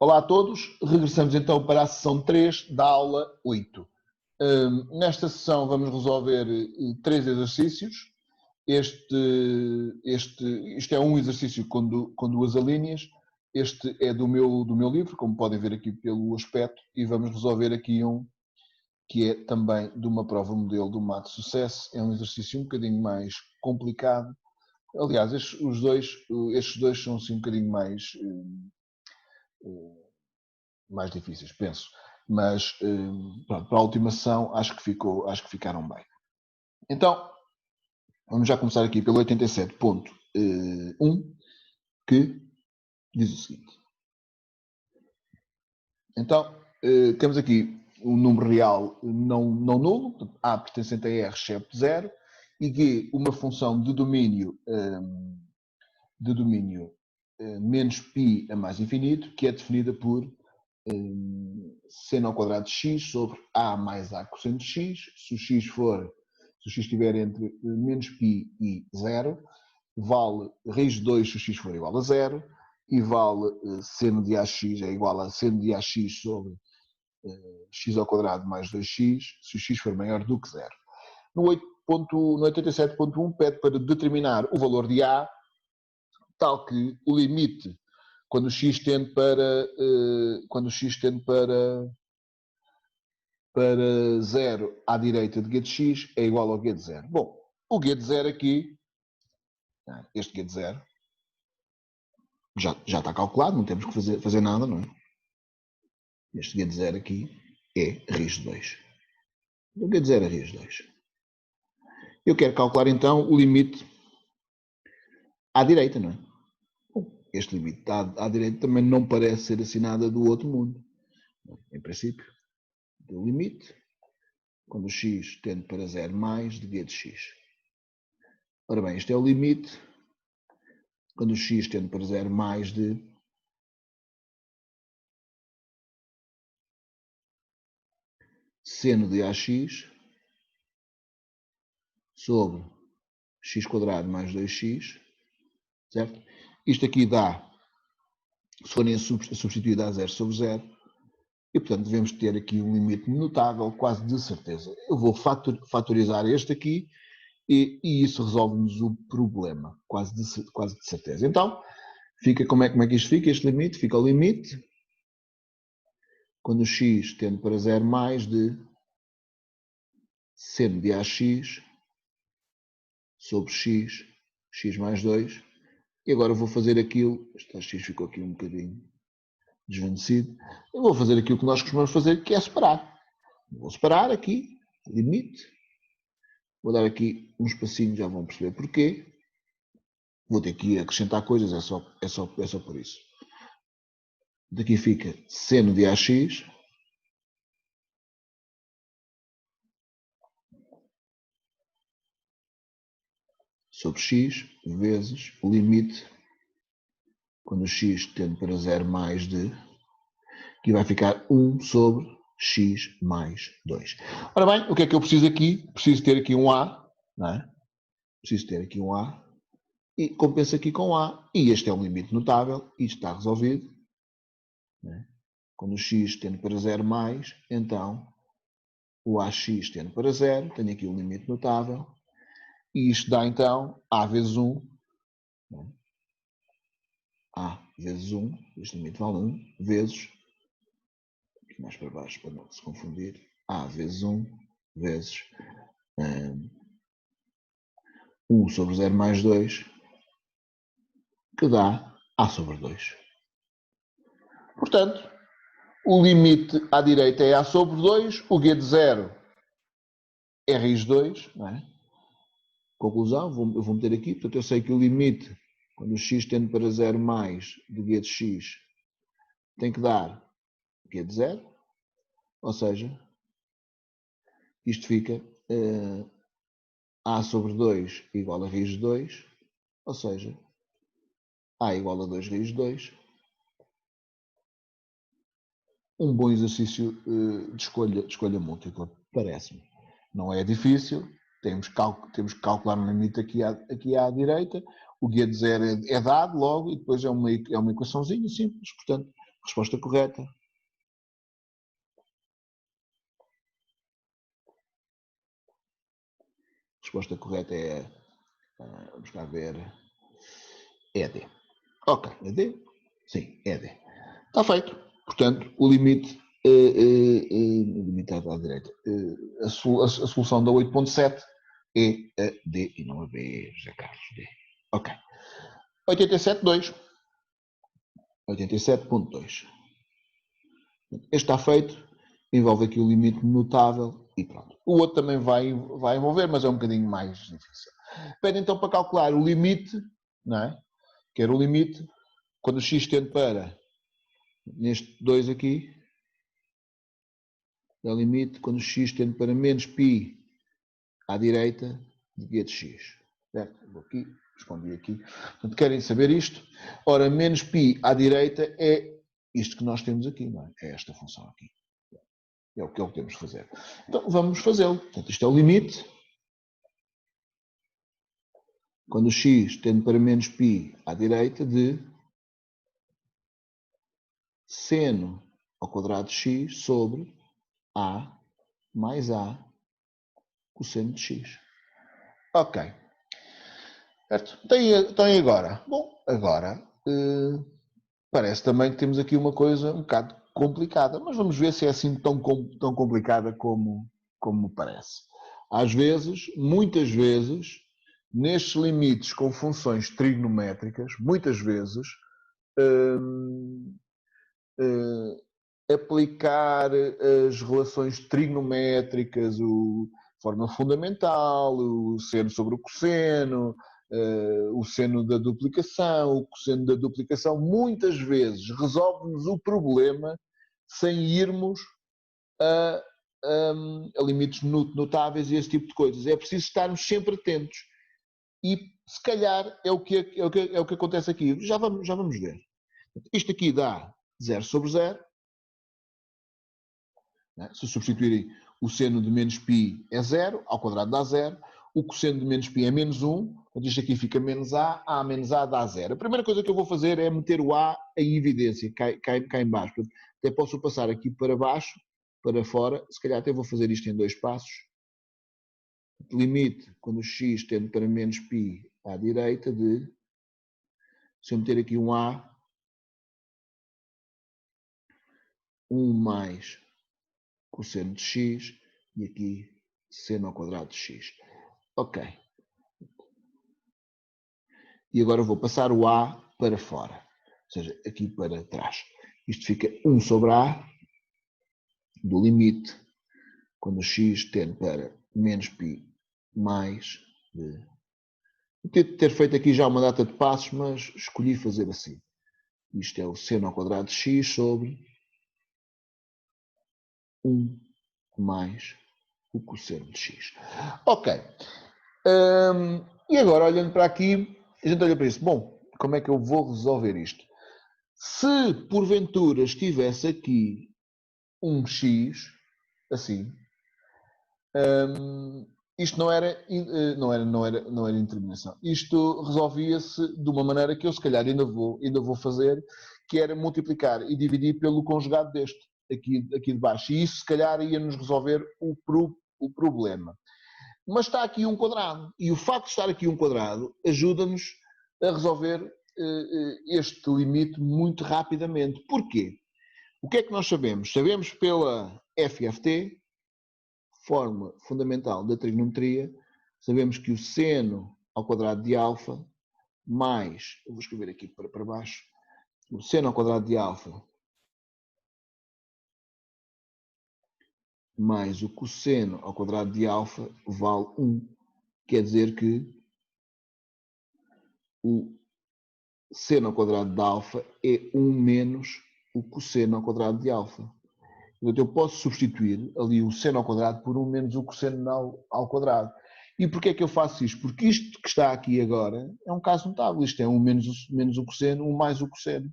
Olá a todos, regressamos então para a sessão 3 da aula 8. Nesta sessão vamos resolver 3 exercícios. Isto é um exercício com duas alíneas. Este é do meu livro, como podem ver aqui pelo aspecto, e vamos resolver aqui um que é também de uma prova modelo do Math Sucesso. É um exercício um bocadinho mais complicado. Aliás, estes dois são assim um bocadinho mais difíceis, penso. Mas pronto, para a última sessão acho que ficaram bem. Então, vamos já começar aqui pelo 87.1, que diz o seguinte. Então, temos aqui um número real não nulo, A pertencente a R excepto 0, e G uma função de domínio menos π a mais infinito, que é definida por seno ao quadrado de x sobre a mais a cosseno de x. Se o x estiver entre menos π e 0, vale raiz de 2 se o x for igual a 0, e vale seno de ax é igual a seno de ax sobre x ao quadrado mais 2x, se o x for maior do que 0. No 87.1 pede para determinar o valor de a, tal que o limite quando o x tende para 0 à direita de g de x é igual ao g de 0. Bom, o g de 0 aqui, este g de 0, já está calculado, não temos que fazer nada, não é? Este g de 0 aqui é raiz de 2. O g de 0 é raiz de 2. Eu quero calcular então o limite à direita, não é? Este limite à direita também não parece ser assim nada do outro mundo. Em princípio, o limite, quando o x tende para 0 mais de g de x. Ora bem, este é o limite, quando o x tende para 0 mais de seno de ax sobre x quadrado mais 2x, certo? Isto aqui dá, se forem a substituir, dá 0 sobre 0, e portanto devemos ter aqui um limite notável, quase de certeza. Eu vou fatorizar este aqui, e isso resolve-nos o problema, quase de certeza. Então, fica, como é que isto fica? Este limite fica o limite, quando o x tende para 0 mais de seno de ax sobre x mais 2, e agora vou fazer aquilo, este ax ficou aqui um bocadinho desvanecido, eu vou fazer aquilo que nós costumamos fazer, que é separar. Vou separar aqui, limite, vou dar aqui um espacinho, já vão perceber porquê. Vou ter que acrescentar coisas, é só por isso. Daqui fica seno de ax sobre x vezes o limite, quando o x tende para 0 mais de, que vai ficar 1 sobre x mais 2. Ora bem, o que é que eu preciso aqui? Preciso ter aqui um a, não é? Preciso ter aqui um a, e compensa aqui com a, e este é um limite notável, isto está resolvido. É? Quando o x tende para 0 mais, então o ax tende para 0, tenho aqui um limite notável, e isto dá então a vezes 1, é? A vezes 1, este limite vale 1, vezes, aqui mais para baixo para não se confundir, A vezes 1, vezes 1 sobre 0 mais 2, que dá A sobre 2. Portanto, o limite à direita é A sobre 2, o g de 0 é raiz de 2, não é? Conclusão, eu vou meter aqui, portanto eu sei que o limite, quando o x tende para 0 mais de g de x, tem que dar g de 0, ou seja, isto fica A sobre 2 igual a raiz de 2, ou seja, A igual a 2 raiz de 2. Um bom exercício de escolha múltipla, parece-me. Não é difícil, temos que calcular um limite aqui à direita, o g de 0 é dado logo, e depois é uma equaçãozinha simples, portanto, Resposta correta. Resposta correta é, vamos cá ver, é D. Ok, é D? Sim, é D. Está feito. Portanto, o limite limitado à direita. A solução da 8.7 é a D e não a B, José Carlos. D. Ok. 87.2. 87.2. Este está feito. Envolve aqui o limite notável e pronto. O outro também vai envolver, mas é um bocadinho mais difícil. Pede então para calcular o limite, não é? Que era o limite quando o x tende para, neste 2 aqui, é o limite quando o x tende para menos π à direita de g de x. Certo? Vou aqui, escondi aqui. Portanto, querem saber isto? Ora, menos π à direita é isto que nós temos aqui, não é? É esta função aqui. É o que temos de fazer. Então, vamos fazê-lo. Portanto, isto é o limite. Quando o x tende para menos π à direita de seno ao quadrado de x sobre a mais a cosseno de x. Ok. Certo? Então e agora? Bom, agora parece também que temos aqui uma coisa um bocado complicada, mas vamos ver se é assim tão complicada como parece. Às vezes, muitas vezes, nestes limites com funções trigonométricas, muitas vezes, aplicar as relações trigonométricas, forma fundamental, o seno sobre o cosseno, o seno da duplicação, o cosseno da duplicação, muitas vezes resolve-nos o problema sem irmos a limites notáveis e esse tipo de coisas. É preciso estarmos sempre atentos. E se calhar é o que acontece aqui. Já vamos ver. Isto aqui dá 0 sobre 0. Se substituírem o seno de menos π é 0, ao quadrado dá 0, o cosseno de menos π é menos 1, portanto isto aqui fica menos a menos a dá 0. A primeira coisa que eu vou fazer é meter o a em evidência, cá em baixo. Portanto, até posso passar aqui para baixo, para fora, se calhar até vou fazer isto em 2 passos. Limite, quando o x tende para menos π à direita de, se eu meter aqui um a, 1 mais cosseno de x, e aqui seno ao quadrado de x. Ok. E agora eu vou passar o a para fora, ou seja, aqui para trás. Isto fica 1 sobre a do limite, quando o x tende para menos π mais de... Podia ter feito aqui já uma data de passos, mas escolhi fazer assim. Isto é o seno ao quadrado de x sobre 1 mais o cosseno de x. Ok. E agora, olhando para aqui, a gente olha para isso. Bom, como é que eu vou resolver isto? Se porventura estivesse aqui um x, assim, isto não era indeterminação. Isto resolvia-se de uma maneira que eu se calhar ainda vou fazer, que era multiplicar e dividir pelo conjugado deste, aqui de baixo. E isso se calhar ia-nos resolver o problema. Mas está aqui um quadrado. E o facto de estar aqui um quadrado ajuda-nos a resolver este limite muito rapidamente. Porquê? O que é que nós sabemos? Sabemos pela FFT, fórmula fundamental da trigonometria, sabemos que o seno ao quadrado de alfa mais, eu vou escrever aqui para baixo, o seno ao quadrado de alfa mais o cosseno ao quadrado de alfa vale 1. Quer dizer que o seno ao quadrado de alfa é 1 menos o cosseno ao quadrado de alfa. Portanto, eu posso substituir ali o seno ao quadrado por 1 menos o cosseno ao quadrado. E porquê é que eu faço isto? Porque isto que está aqui agora é um caso notável. Isto é 1 menos o cosseno, 1 mais o cosseno.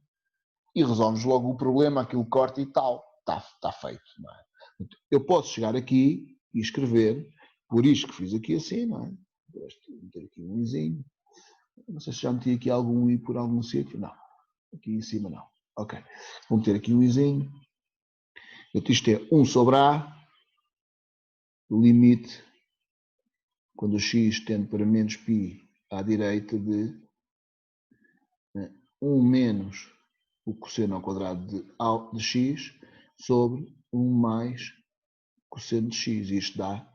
E resolves logo o problema, aquilo corta e tal. Está feito. Não é? Eu posso chegar aqui e escrever, por isto que fiz aqui assim, não é? Vou meter aqui um izinho. Não sei se já meti aqui algum i por algum sítio. Não. Aqui em cima não. Ok. Vamos ter aqui um izinho. Isto é 1 sobre A, limite, quando o x tende para menos π à direita de 1 menos o cosseno ao quadrado de x sobre 1 mais cosseno de x. Isto dá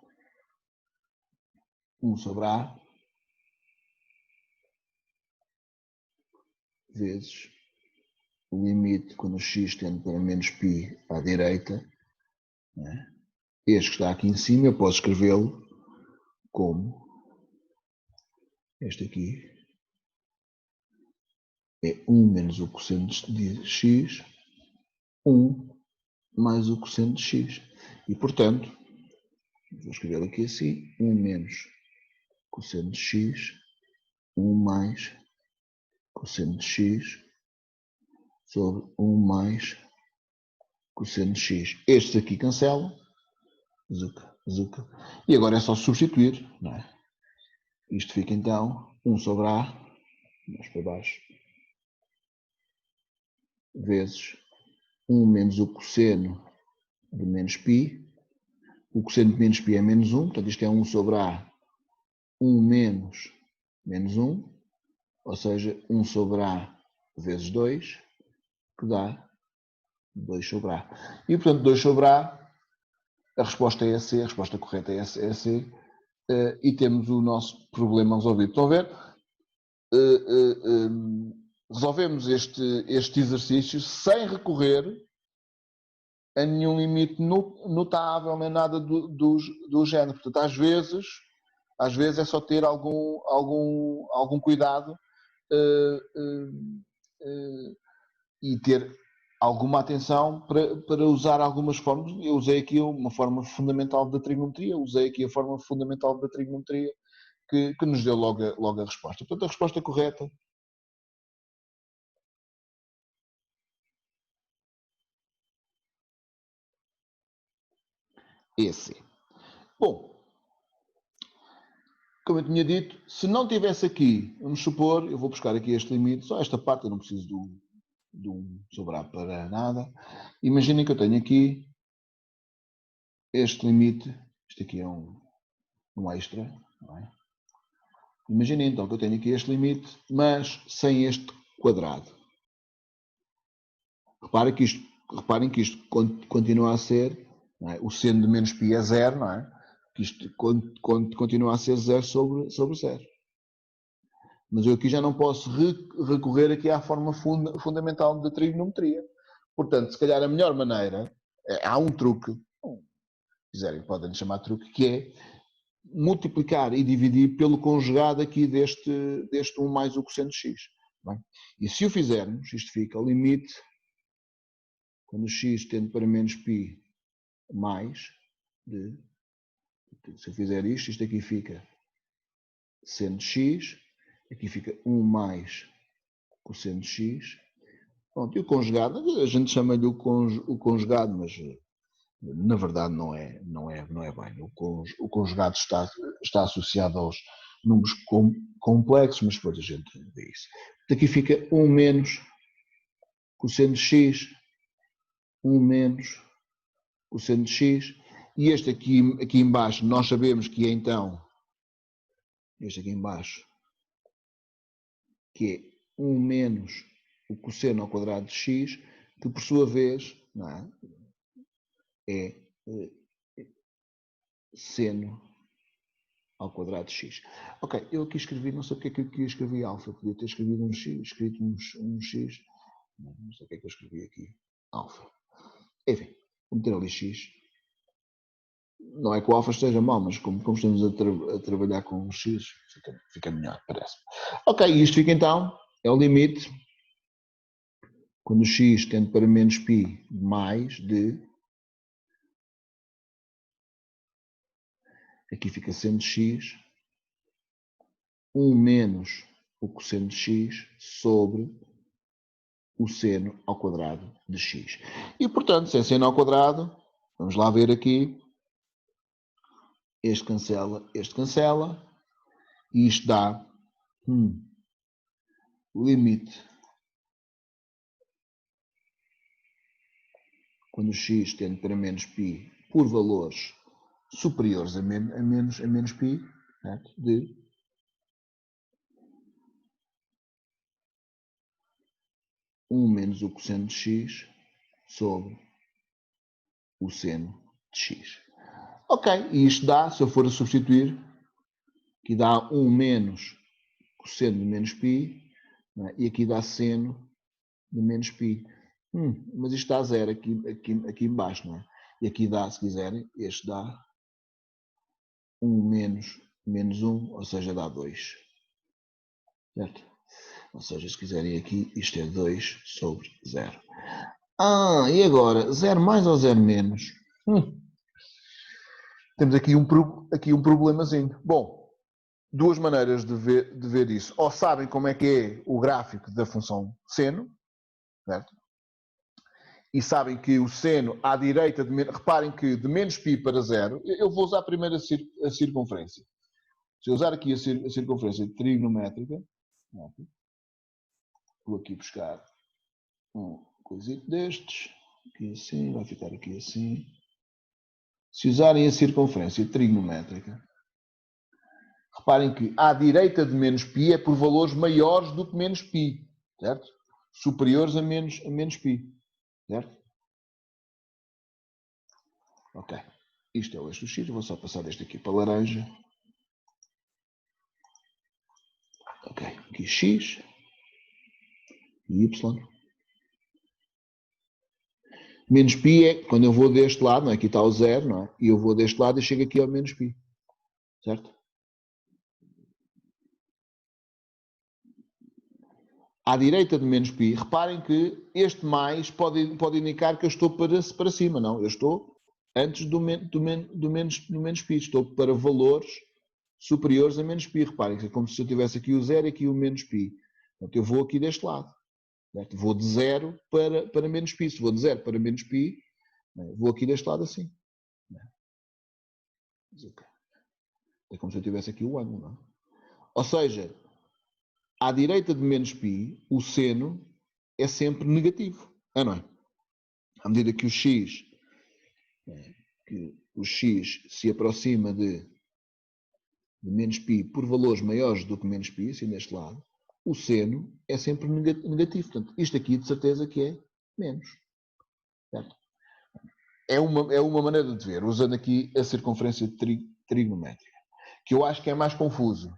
1 sobre A vezes o limite quando o x tende para menos π à direita. Este que está aqui em cima, eu posso escrevê-lo como este aqui é 1 menos o cosseno de x, 1 mais o cosseno de x. E, portanto, vou escrever aqui assim, 1 menos cosseno de x, 1 mais cosseno de x, sobre 1 mais cosseno de x. Estes aqui cancelam, zuca. E agora é só substituir, não é? Isto fica então 1 sobre A, mais para baixo, vezes 1 menos o cosseno de menos π. O cosseno de menos π é menos 1, portanto isto é 1 sobre A, 1 menos 1, ou seja, 1 sobre A vezes 2, que dá 2 sobre A. E, portanto, 2 sobre A, a resposta é C, a resposta correta é C, e temos o nosso problema resolvido. Estão a ver? Resolvemos este exercício sem recorrer a nenhum limite notável, nem nada do género. Portanto, às vezes é só ter algum cuidado e ter alguma atenção para usar algumas formas. Eu usei aqui uma forma fundamental da trigonometria, que nos deu logo a resposta. Portanto, a resposta correta é C. Bom, como eu tinha dito, se não tivesse aqui, vamos supor, eu vou buscar aqui este limite, só esta parte, eu não preciso de um sobrar para nada. Imaginem que eu tenho aqui este limite, isto aqui é um extra, não é? Imaginem então que eu tenho aqui este limite, mas sem este quadrado. Reparem que isto continua a ser, não é? O seno de menos π é zero, não é? Que isto continua a ser 0 sobre 0. Mas eu aqui já não posso recorrer aqui à forma fundamental da trigonometria. Portanto, se calhar a melhor maneira, há um truque, se quiserem podem chamar truque, que é multiplicar e dividir pelo conjugado aqui deste 1 mais o cosseno de x. Bem? E se o fizermos, isto fica o limite, quando x tende para menos π mais de, se eu fizer isto aqui fica seno de x, aqui fica 1 mais cosseno de x. Pronto, e o conjugado, a gente chama-lhe o conjugado, mas na verdade não é bem. O conjugado está associado aos números complexos, mas depois a gente vê isso. Aqui fica 1 menos cosseno de x, 1 menos cosseno de x, e este aqui embaixo nós sabemos que é então, este aqui embaixo, que é 1 menos o cosseno ao quadrado de x, que por sua vez não é seno ao quadrado de x. Ok, eu aqui escrevi, não sei porque é que eu aqui escrevi alfa, podia ter escrito um x, não sei o que é que eu escrevi aqui, alfa. Enfim, vou meter ali x. Não é que o alfa esteja mal, mas como estamos a trabalhar com o x, fica melhor, parece. Ok, isto fica então, é o limite, quando o x tende para menos π mais de, aqui fica seno de x, 1 menos o cosseno de x sobre o seno ao quadrado de x. E, portanto, sem seno ao quadrado, vamos lá ver aqui, este cancela, e isto dá o limite quando x tende para menos π por valores superiores a menos π, certo? De 1 menos o cosseno de x sobre o seno de x. Ok, e isto dá, se eu for a substituir, aqui dá 1 menos cosseno de menos π, é? E aqui dá seno de menos π. Mas isto dá zero aqui embaixo, não é? E aqui dá, se quiserem, este dá 1 menos 1, ou seja, dá 2. Certo? Ou seja, se quiserem aqui, isto é 2 sobre 0. E agora, 0 mais ou 0 menos? Temos aqui um problemazinho. Bom, duas maneiras de ver isso. Ou sabem como é que é o gráfico da função seno, certo? E sabem que o seno à direita, reparem que de menos π para 0, eu vou usar primeiro a circunferência. Se eu usar aqui a circunferência trigonométrica, vou aqui buscar um coisito destes, aqui assim, vai ficar aqui assim. Se usarem a circunferência trigonométrica, reparem que à direita de menos π é por valores maiores do que menos π, certo? Superiores a menos π, certo? Ok. Isto é o eixo do x, vou só passar este aqui para laranja. Ok, aqui x e y. Menos π é quando eu vou deste lado, não é? Aqui está o zero, não é? E eu vou deste lado e chego aqui ao menos π, certo? À direita de menos π, reparem que este mais pode indicar que eu estou para cima, não? Eu estou antes do menos π, estou para valores superiores a menos π. Reparem que é como se eu tivesse aqui o zero e aqui o menos π. Portanto, eu vou aqui deste lado. Certo? Vou de 0 para menos π. Se vou de 0 para menos π, vou aqui deste lado assim. É como se eu tivesse aqui o ângulo, não é? Ou seja, à direita de menos π, o seno é sempre negativo, não é? À medida que o x se aproxima de menos π por valores maiores do que menos π, assim deste lado, o seno é sempre negativo. Portanto, isto aqui de certeza que é menos. Certo? É uma maneira de ver, usando aqui a circunferência trigonométrica, que eu acho que é mais confuso.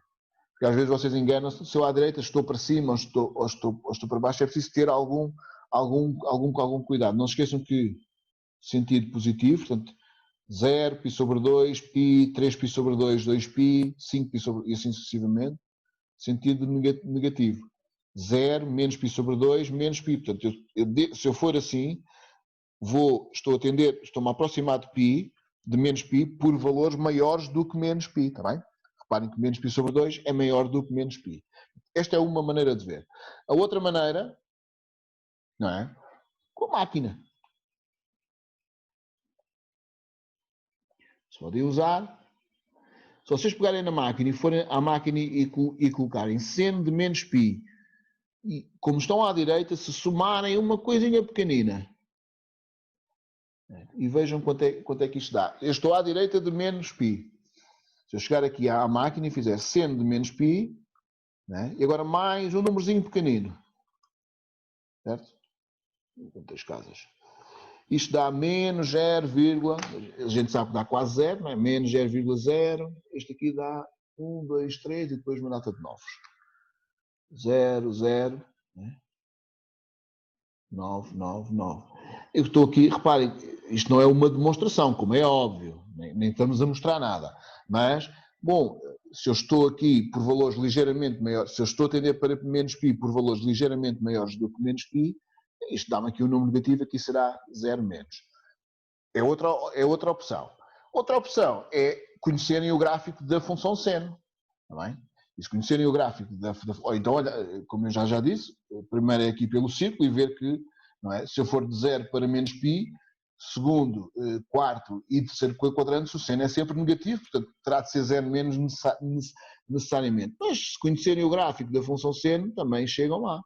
Porque às vezes vocês enganam-se, se eu à direita estou para cima ou estou para baixo, é preciso ter algum cuidado. Não se esqueçam que sentido positivo, portanto, 0, π sobre 2, π, 3π sobre 2, 2π, 5π sobre, e assim sucessivamente. Sentido negativo. 0, menos π sobre 2, menos π. Portanto, se eu for assim, estou-me a aproximar de π, de menos π, por valores maiores do que menos π, está bem? Reparem que menos π sobre 2 é maior do que menos π. Esta é uma maneira de ver. A outra maneira, não é? Com a máquina. Se podem usar. Se vocês pegarem na máquina e forem à máquina e colocarem seno de menos π, e como estão à direita, se somarem uma coisinha pequenina, e vejam quanto é que isto dá. Eu estou à direita de menos π. Se eu chegar aqui à máquina e fizer seno de menos π, né? E agora mais um númerozinho pequenino, certo? Quantas casas? Isto dá menos 0, a gente sabe que dá quase 0, não é? Menos 0,0. Este aqui dá 1, 2, 3 e depois uma data de novos. 0, 0, né? 9, 9, 9. Eu estou aqui, reparem, isto não é uma demonstração, como é óbvio, nem estamos a mostrar nada. Mas, bom, se eu estou aqui por valores ligeiramente maiores, se eu estou a tender para menos π por valores ligeiramente maiores do que menos π, isto dá-me aqui um número negativo, aqui será 0 menos. É outra opção. Outra opção é conhecerem o gráfico da função seno. Está bem? E se conhecerem o gráfico então, olha, como eu já disse, primeiro é aqui pelo círculo e ver que, não é? Se eu for de 0 para menos π, segundo, quarto e terceiro quadrante, o seno é sempre negativo, portanto terá de ser 0 menos necessariamente. Mas se conhecerem o gráfico da função seno, também chegam lá.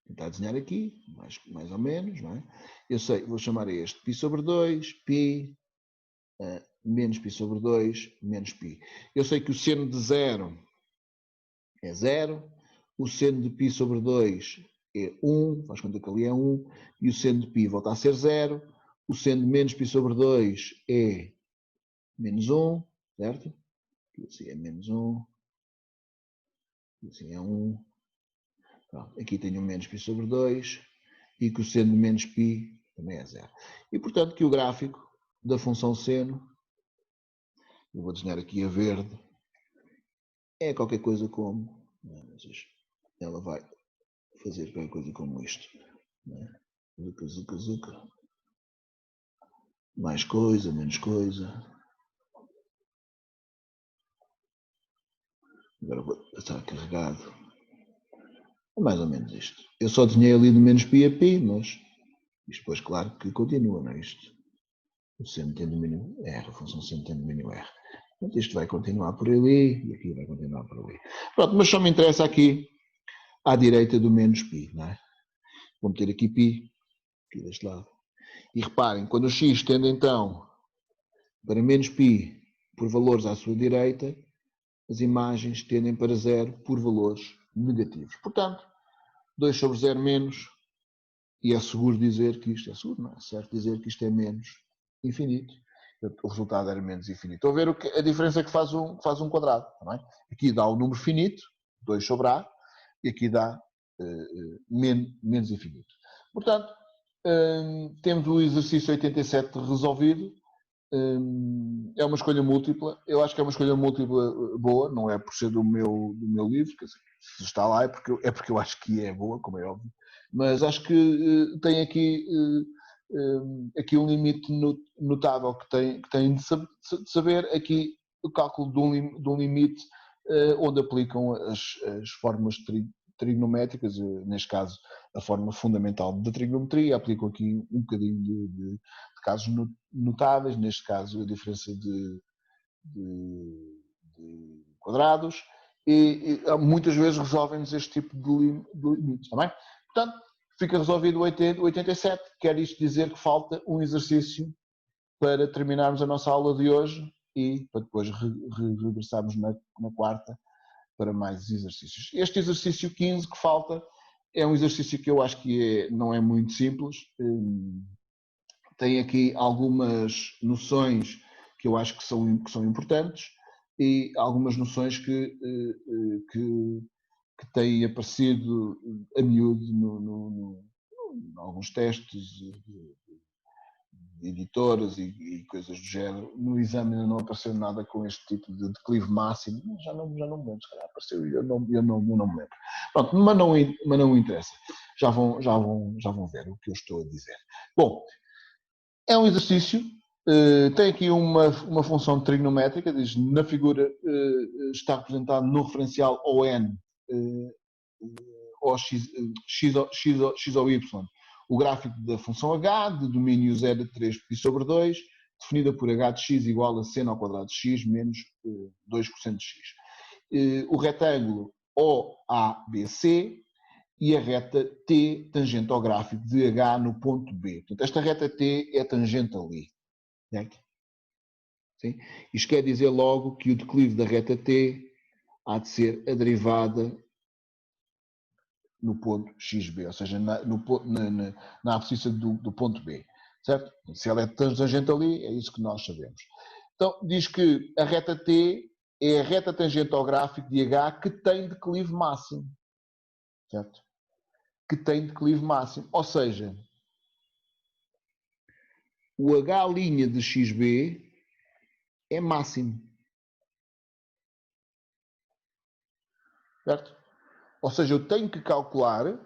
tentar desenhar aqui, mais ou menos, não é? Eu sei, vou chamar a este π sobre 2, π, menos π sobre 2, menos π. Eu sei que o seno de 0 é 0, o seno de π sobre 2 é 1, faz conta que ali é 1, e o seno de π volta a ser 0, o seno de menos π sobre 2 é menos 1, certo? Aqui assim é menos 1, aqui assim é 1. Pronto, aqui tenho menos π sobre 2 e que o seno de menos π também é 0. E portanto que o gráfico da função seno, eu vou desenhar aqui a verde, é qualquer coisa como, ela vai fazer qualquer coisa como isto. Zuca, zuca, zuca. Mais coisa, menos coisa. Agora vou passar carregado. É mais ou menos isto. Eu só desenhei ali de menos π a π, mas isto depois, claro, que continua, não é isto? O seno tem domínio R, a função seno tem domínio R. Portanto, isto vai continuar por ali e aqui vai continuar por ali. Pronto, mas só me interessa aqui à direita do menos π, não é? Vou meter aqui π, aqui deste lado. E reparem, quando o x tende então para menos π por valores à sua direita, as imagens tendem para 0 por valores negativos. Portanto, 2 sobre 0 menos, e é seguro dizer que isto é seguro, não é certo dizer que isto é menos infinito. O resultado era menos infinito. Estão a ver a diferença que faz um quadrado. Não é? Aqui dá o número finito, 2 sobre A, e aqui dá menos infinito. Portanto, temos o exercício 87 resolvido. É uma escolha múltipla. Eu acho que é uma escolha múltipla boa, não é por ser do meu livro, quer dizer, se está lá é porque eu acho que é boa, como é óbvio, mas acho que tem aqui um limite notável que tem de saber aqui o cálculo de um limite onde aplicam as formas trigonométricas, neste caso a forma fundamental da trigonometria, aplicam aqui um bocadinho de casos notáveis, neste caso a diferença de quadrados, e muitas vezes resolvem-nos este tipo de limites, está bem? Portanto, fica resolvido o 87, quer isto dizer que falta um exercício para terminarmos a nossa aula de hoje e para depois regressarmos na quarta para mais exercícios. Este exercício 15 que falta é um exercício que eu acho que não é muito simples, tem aqui algumas noções que eu acho que são importantes e algumas noções que têm aparecido a miúdo em alguns testes de editoras e coisas do género. No exame ainda não apareceu nada com este tipo de declive máximo, já não me lembro, se calhar apareceu e eu não me lembro. Pronto, mas não interessa. Já vão ver o que eu estou a dizer. Bom, é um exercício, tem aqui uma função trigonométrica, diz na figura está representado no referencial ON ou x ou y, o gráfico da função h, de domínio 0 a 3π sobre 2, definida por h de x igual a seno ao quadrado de x menos 2% de x. O retângulo OABC e a reta T tangente ao gráfico de H no ponto B. Portanto, esta reta T é tangente ali. Sim? Isto quer dizer logo que o declive da reta T há de ser a derivada no ponto XB, ou seja, na abscissa do ponto B. Certo? Se ela é tangente ali, é isso que nós sabemos. Então, diz que a reta T é a reta tangente ao gráfico de H que tem declive máximo. Certo? Que tem declive máximo. Ou seja, o H' de XB é máximo. Certo? Ou seja, eu tenho que calcular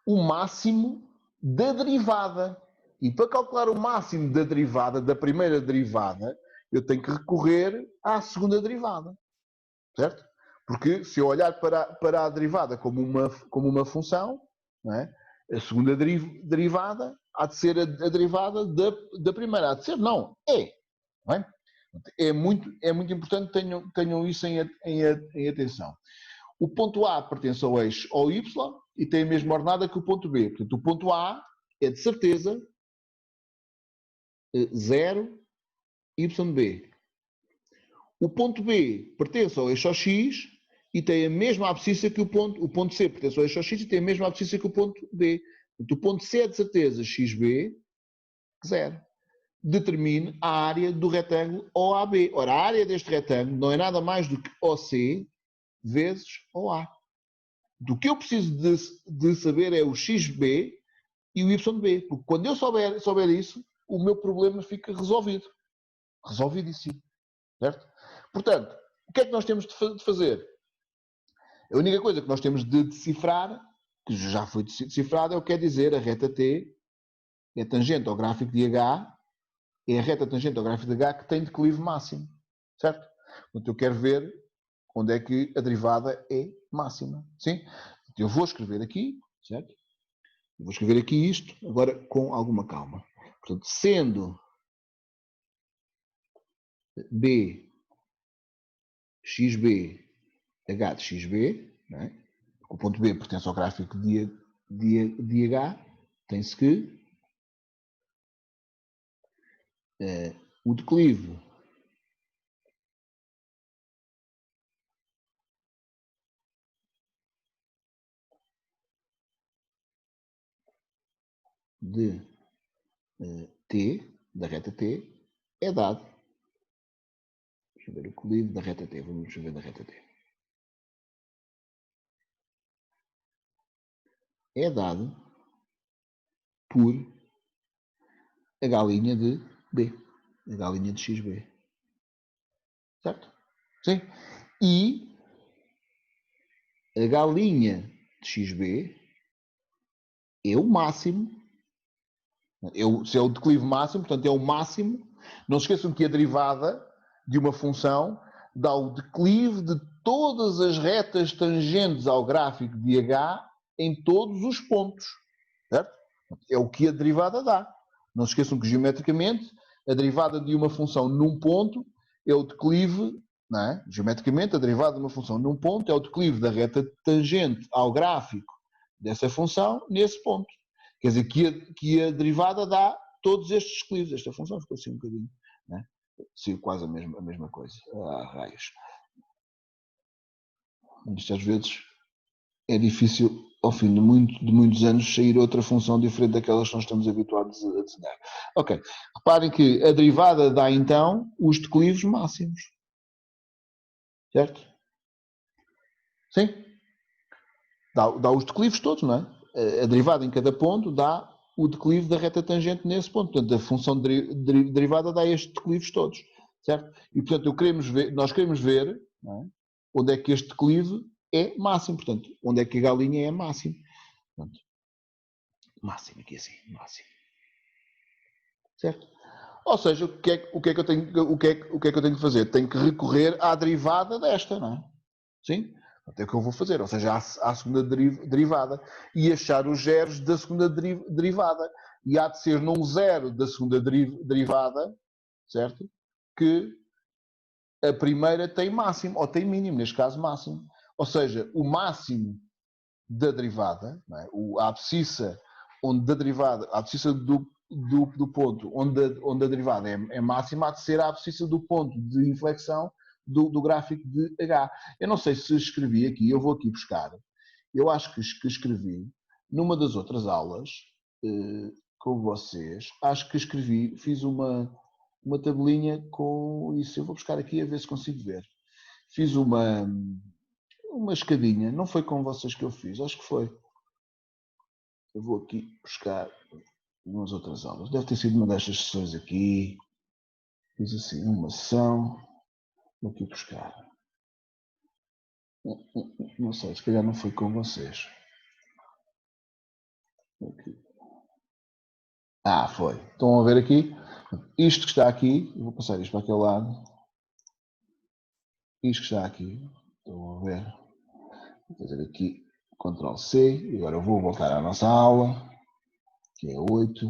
o máximo da derivada. E para calcular o máximo da derivada, da primeira derivada, eu tenho que recorrer à segunda derivada. Certo? Porque se eu olhar para a derivada como uma função, não é? A segunda derivada há de ser a derivada da primeira. Há de ser? Não. Não é? É muito importante que tenham isso em atenção. O ponto A pertence ao eixo OY e tem a mesma ordenada que o ponto B. Portanto, o ponto A é de certeza 0, YB. O ponto B pertence ao eixo X e tem a mesma abscissa que o ponto C pertence ao eixo X e tem a mesma abscissa que o ponto B. Portanto, o ponto C é de certeza XB, 0. Determine a área do retângulo OAB. Ora, a área deste retângulo não é nada mais do que OC vezes OA. Do que eu preciso de saber é o XB e o YB. Porque quando eu souber isso, o meu problema fica resolvido. Resolvido em si. Certo? Portanto, o que é que nós temos de fazer? A única coisa que nós temos de decifrar, que já foi decifrada, é o que quer dizer a reta T é tangente ao gráfico de H, é a reta tangente ao gráfico de H que tem declive máximo. Certo? Portanto, eu quero ver onde é que a derivada é máxima. Sim? Eu vou escrever aqui, certo? Eu vou escrever aqui isto, agora com alguma calma. Portanto, sendo B, XB, H de XB, não é? O ponto B pertence ao gráfico de H, tem-se que o declive de T, da reta T, é dado. Deixa eu ver o declive da reta T. Vamos ver da reta T. É dado por H' de B. H' de XB. Certo? Sim. E H' de XB é o máximo. Se é o declive máximo, portanto é o máximo. Não se esqueçam que a derivada de uma função dá o declive de todas as retas tangentes ao gráfico de H em todos os pontos. Certo? É o que a derivada dá. Não se esqueçam que geometricamente a derivada de uma função num ponto é o declive, não é? Geometricamente a derivada de uma função num ponto é o declive da reta tangente ao gráfico dessa função nesse ponto. Quer dizer que a derivada dá todos estes declives. Esta função ficou assim um bocadinho, né? Saiu quase a mesma coisa. Raios. Isto às vezes é difícil, ao fim de muitos anos, sair outra função diferente daquelas que nós estamos habituados a desenhar. Ok. Reparem que a derivada dá então os declives máximos. Certo? Sim? Dá os declives todos, não é? A derivada em cada ponto dá o declive da reta tangente nesse ponto. Portanto, a função derivada dá estes declives todos. Certo? E, portanto, nós queremos ver, não é? Onde é que este declive é máximo. Portanto, onde é que a galinha é máximo. Portanto, máximo aqui assim, máximo. Certo? Ou seja, o que é que eu tenho que fazer? Tenho que recorrer à derivada desta, não é? Sim? É o que eu vou fazer, ou seja, à segunda derivada e achar os zeros da segunda derivada. E há de ser num zero da segunda derivada, certo? Que a primeira tem máximo, ou tem mínimo, neste caso máximo. Ou seja, o máximo da derivada, não é? A abscissa onde da derivada, a abscissa do ponto onde a derivada é máxima, há de ser a abscissa do ponto de inflexão do gráfico de H. Eu não sei se escrevi aqui, eu vou aqui buscar. Eu acho que escrevi numa das outras aulas com vocês, acho que escrevi, fiz uma tabelinha com isso. Eu vou buscar aqui a ver se consigo ver. Fiz uma escadinha, não foi com vocês que eu fiz, acho que foi. Eu vou aqui buscar umas outras aulas. Deve ter sido uma destas sessões aqui. Fiz assim uma sessão. Vou aqui buscar. Não sei, se calhar não foi com vocês. Aqui. Foi. Estão a ver aqui? Isto que está aqui, eu vou passar isto para aquele lado. Isto que está aqui, estão a ver? Vou fazer aqui Ctrl C. E agora eu vou voltar à nossa aula, que é 8.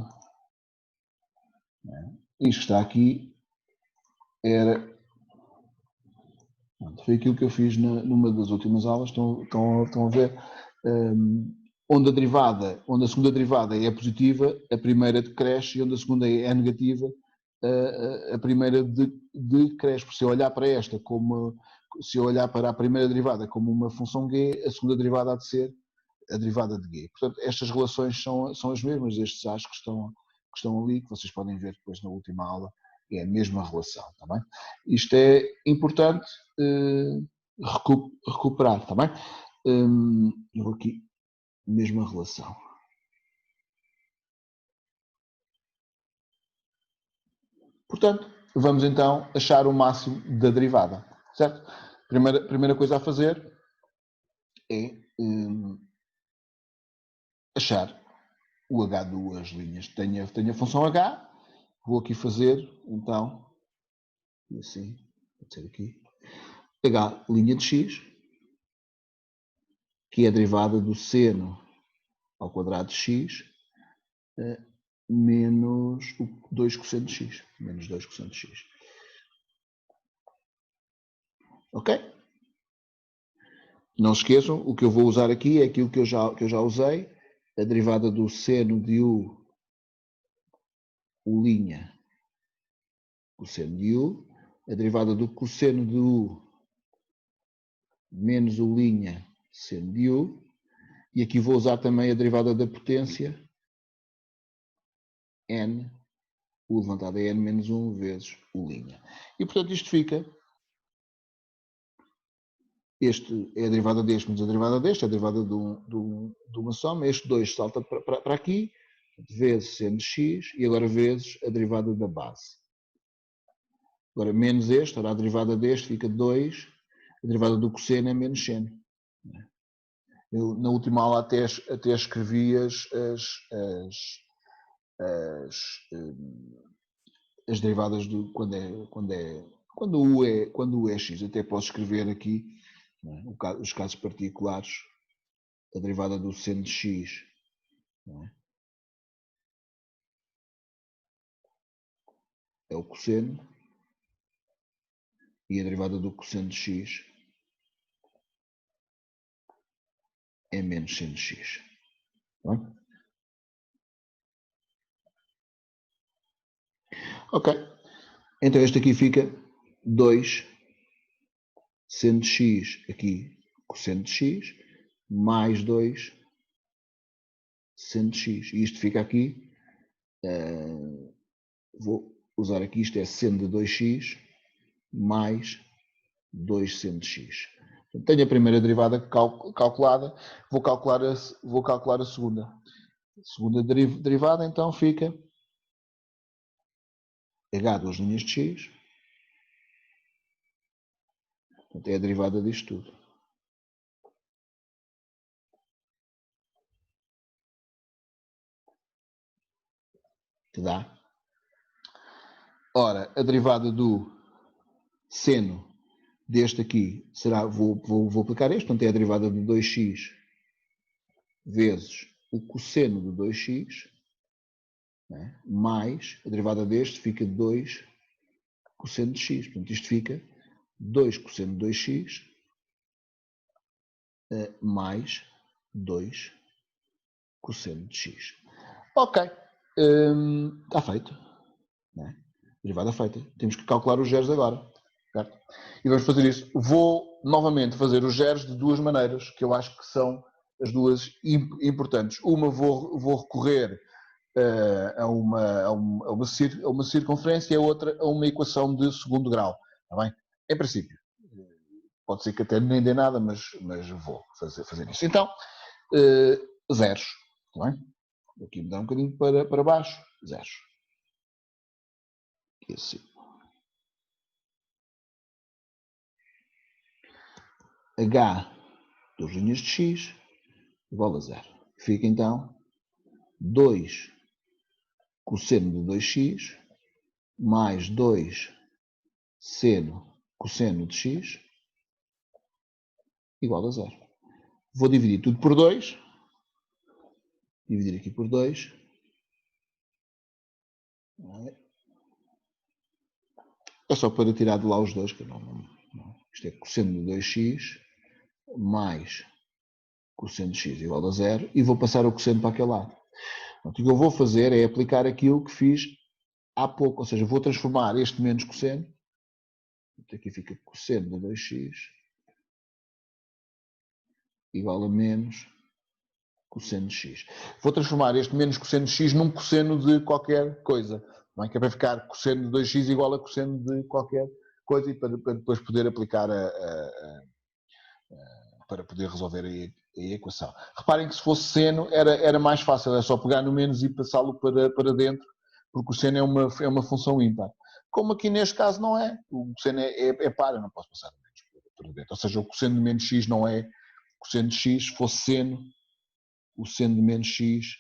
Isto que está aqui era Foi aquilo que eu fiz numa das últimas aulas. Estão a ver? Onde a segunda derivada é positiva, a primeira decresce, e onde a segunda é negativa, a primeira decresce. Se eu olhar para esta como, se eu olhar para a primeira derivada como uma função g, a segunda derivada há de ser a derivada de g. Portanto, estas relações são as mesmas, estes A's que estão ali, que vocês podem ver depois na última aula, é a mesma relação, está bem? Isto é importante recuperar, está bem? Eu vou aqui, mesma relação. Portanto, vamos então achar o máximo da derivada, certo? Primeira coisa a fazer é achar o h de duas linhas. Tenho a função h, vou aqui fazer, então, assim, pode ser aqui, h linha de x, que é a derivada do seno ao quadrado de x, menos o 2 cosseno de x, menos 2 cosseno de x. Ok? Não se esqueçam, o que eu vou usar aqui é aquilo que eu já usei, a derivada do seno de u, linha, cosseno de u, a derivada do cosseno de u, menos o linha, seno de u, e aqui vou usar também a derivada da potência, n, u levantado a n menos 1 vezes u linha. E portanto isto fica, este é a derivada deste menos a derivada deste, é a derivada de uma soma, este 2 salta para aqui, vezes seno de x, e agora vezes a derivada da base. Agora menos este, ora a derivada deste fica 2, a derivada do cosseno é menos seno. Eu, na última aula até escrevi as derivadas do quando o U é x. Até posso escrever aqui, os casos particulares, a derivada do seno de x, é o cosseno, e a derivada do cosseno de x é menos seno de x. Ok, então este aqui fica 2 seno de x, aqui cosseno de x, mais 2 seno de x. E isto fica aqui, vou usar aqui, isto é seno de 2x mais 2 seno de x. Tenho a primeira derivada calculada, vou calcular a segunda. A segunda derivada então fica h duas linhas de x, portanto é a derivada disto tudo. Que dá. Ora, a derivada do seno deste aqui será, vou aplicar este, portanto é a derivada de 2x vezes o cosseno de 2x, né, mais a derivada deste fica 2 cosseno de x. Portanto, isto fica 2 cosseno de 2x mais 2 cosseno de x. Ok, está feito. Né? Derivada feita. Temos que calcular os zeros agora. Certo? E vamos fazer isso. Vou novamente fazer os zeros de duas maneiras, que eu acho que são as duas importantes. Uma vou recorrer a uma circunferência e a outra a uma equação de segundo grau. Está bem? Em princípio. Pode ser que até nem dê nada, mas vou fazer isso. Então, zeros. Está bem? Aqui me dá um bocadinho para baixo. Zeros. E assim. H duas linhas de x igual a zero. Fica então 2 cosseno de 2x mais 2 seno cosseno de x igual a zero. Vou dividir tudo por 2. Dividir aqui por 2. É só para tirar de lá os dois, que eu não Isto é cosseno de 2x mais cosseno de x igual a 0 e vou passar o cosseno para aquele lado. O que eu vou fazer é aplicar aquilo que fiz há pouco, ou seja, vou transformar este menos cosseno, aqui fica cosseno de 2x igual a menos cosseno de x. Vou transformar este menos cosseno de x num cosseno de qualquer coisa, não é? Que é para ficar cosseno de 2x igual a cosseno de qualquer coisa e para depois poder aplicar para poder resolver a equação. Reparem que se fosse seno era mais fácil, é só pegar no menos e passá-lo para dentro, porque o seno é uma função ímpar. Como aqui neste caso não é, o seno é par, eu não posso passar o menos para dentro. Ou seja, o cosseno de menos x não é cosseno de x, se fosse seno, o seno de menos x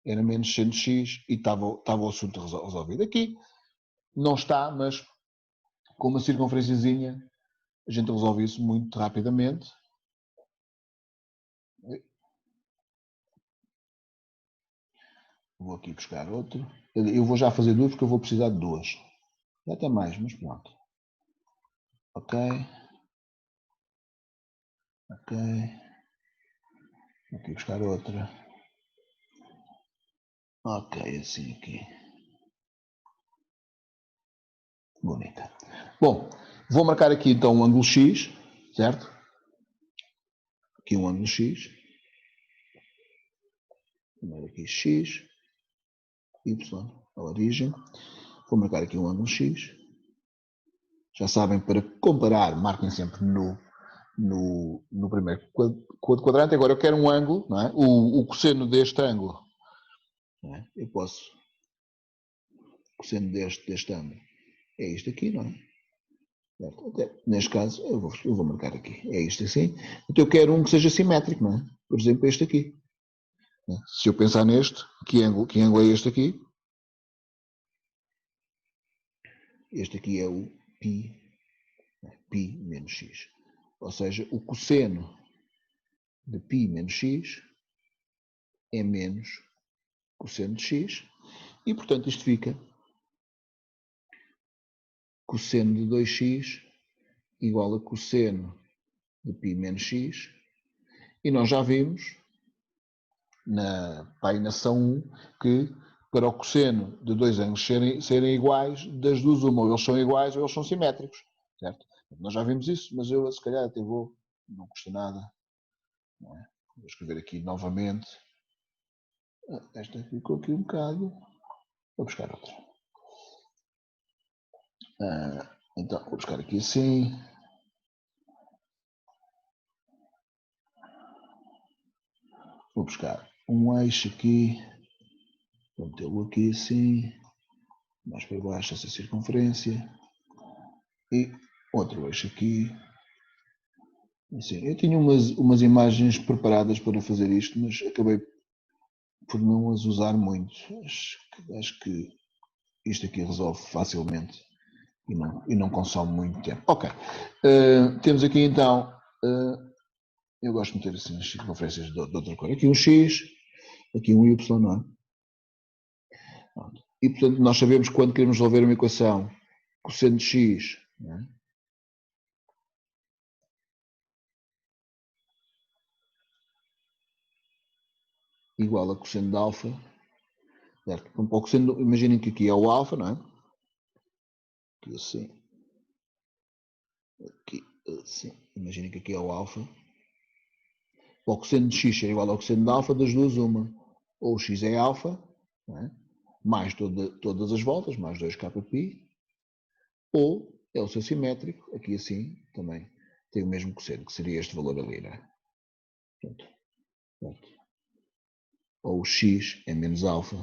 era menos seno de x e estava o assunto resolvido. Aqui não está, mas com uma circunferenciazinha a gente resolve isso muito rapidamente. Vou aqui buscar outro. Eu vou já fazer duas porque eu vou precisar de duas. Até mais, mas pronto. Ok. Ok. Vou aqui buscar outra. Ok, assim aqui. Bonita. Bom, vou marcar aqui então um ângulo X, certo? Aqui um ângulo X. Primeiro aqui X, Y, a origem. Vou marcar aqui um ângulo X. Já sabem, para comparar, marquem sempre no primeiro quadrante. Agora eu quero um ângulo, não é? O cosseno deste ângulo. Não é? Eu posso, o cosseno deste ângulo é isto aqui, não é? Até, neste caso, eu vou marcar aqui. É isto assim. Então eu quero um que seja simétrico, não é? Por exemplo, este aqui. Se eu pensar neste, que ângulo é este aqui? Este aqui é o π, π menos x. Ou seja, o cosseno de π menos x é menos cosseno de x. E, portanto, isto fica cosseno de 2x igual a cosseno de π menos x. E nós já vimos na painação 1 que para o cosseno de dois ângulos serem iguais, das duas uma, ou eles são iguais ou eles são simétricos, certo? Nós já vimos isso, mas eu se calhar até vou, não custa nada, não é? Vou escrever aqui novamente. Esta ficou aqui um bocado, vou buscar outra. Então, vou buscar aqui assim. Vou buscar um eixo aqui, vou metê-lo aqui assim, mais para baixo essa circunferência, e outro eixo aqui. Assim, eu tinha umas imagens preparadas para fazer isto, mas acabei por não as usar muito. Acho que isto aqui resolve facilmente e não consome muito tempo. Ok, temos aqui então, eu gosto de meter assim as circunferências de outra cor. Aqui um X, aqui um Y, não é? E portanto nós sabemos que quando queremos resolver uma equação cosseno de X, não é? Igual a cosseno de alfa, certo? Imaginem que aqui é o alfa, não é? Aqui assim. Aqui assim. Imaginem que aqui é o alfa. O cosseno de x é igual ao cosseno de alfa, das duas uma. Ou x é alfa, não é? Mais todas as voltas, mais 2kπ, ou é o seu simétrico, aqui assim também tem o mesmo cosseno, que seria este valor ali, não é? Pronto. Ou x é menos alfa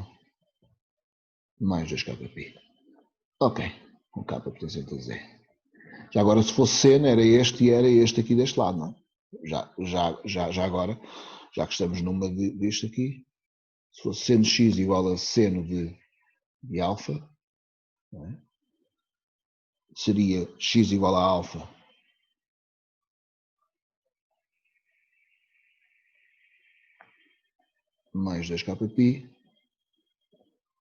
mais 2kπ. Ok, com k pertencente a z. Já agora, se fosse seno, era este e era este aqui deste lado, não é? Já agora, já que estamos numa disto aqui, se fosse seno de x igual a seno de alfa, não é? Seria x igual a alfa mais 2kπ,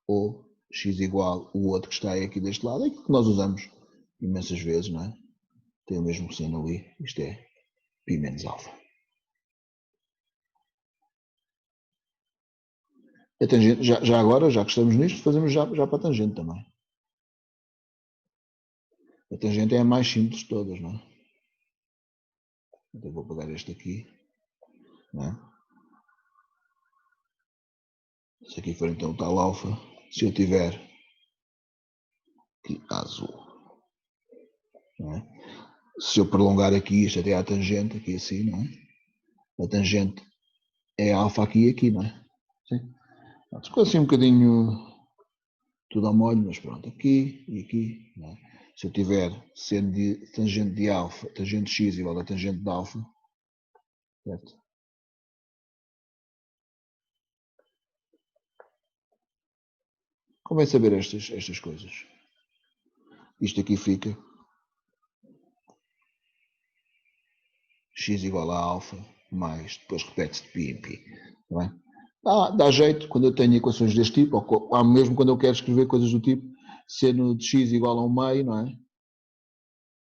ou x igual o outro que está aqui deste lado, é que nós usamos imensas vezes, não é? tem o mesmo seno ali, isto é π menos alfa. A tangente, já agora, já que estamos nisto, fazemos já para a tangente também. A tangente é a mais simples de todas, não é? Então vou pegar este aqui, não é? Se aqui for então o tal alfa, se eu tiver aqui azul, não é? Se eu prolongar aqui isto até à tangente, aqui assim, não é? A tangente é alfa aqui e aqui, não é? Sim. Ficou assim um bocadinho tudo ao molho, mas pronto, aqui e aqui, não é? Se eu tiver seno de tangente de alfa, tangente de x igual a tangente de alfa, certo? Convém saber estas coisas. Isto aqui fica x igual a alfa mais, depois repete-se de π em π. Não é? Dá jeito quando eu tenho equações deste tipo, ou mesmo quando eu quero escrever coisas do tipo seno de x igual a 1 meio, não é?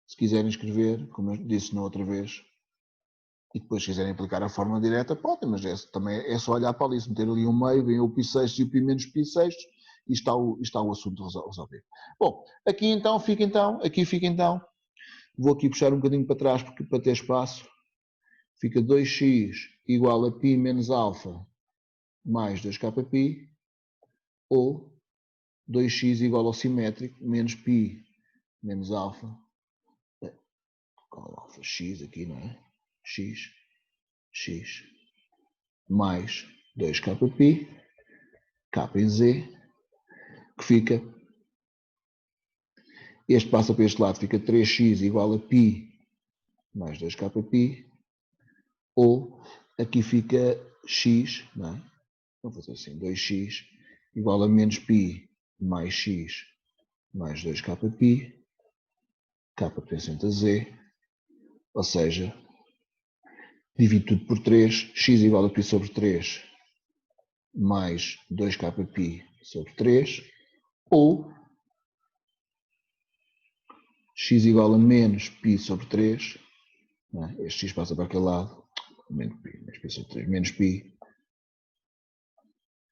Se quiserem escrever, como eu disse na outra vez, e depois se quiserem aplicar a fórmula direta, podem, mas também é só olhar para ali, se meter ali um meio, vem o π6 e o π menos π6 e está o assunto resolvido. Bom, aqui fica então, vou aqui puxar um bocadinho para trás porque para ter espaço, fica 2x igual a π menos alfa mais 2kπ, ou 2x igual ao simétrico menos π menos alfa, qual alfa? X aqui, não é? X mais 2kπ, k em z, que fica, este passa para este lado, fica 3x igual a π mais 2kπ, ou aqui fica x, não é? Vamos fazer assim, 2x igual a menos π mais x mais 2kπ, k pertencente a z, ou seja, divido tudo por 3, x igual a π sobre 3 mais 2kπ sobre 3, ou x igual a menos π sobre 3, é? Este x passa para aquele lado, menos π sobre 3, menos π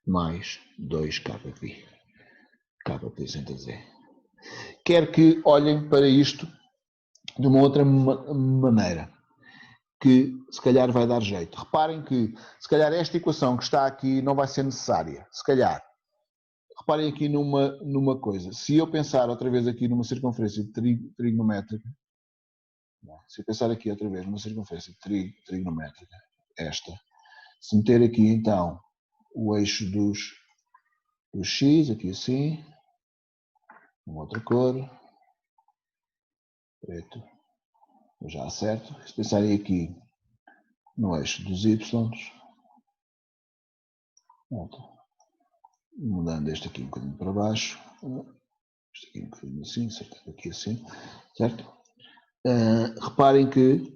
mais 2kπ, k pertencente a z. Quero que olhem para isto de uma outra maneira, que se calhar vai dar jeito. Reparem que, se calhar, esta equação que está aqui não vai ser necessária. Se calhar, reparem aqui numa coisa. Se eu pensar outra vez aqui numa circunferência trigonométrica, se eu pensar aqui outra vez numa circunferência trigonométrica, esta, se meter aqui então o eixo dos x, aqui assim, uma outra cor, preto, eu já acerto. Se pensarem aqui no eixo dos y, pronto, mudando este aqui um bocadinho para baixo, este aqui um bocadinho assim, acertando aqui assim, certo? Reparem que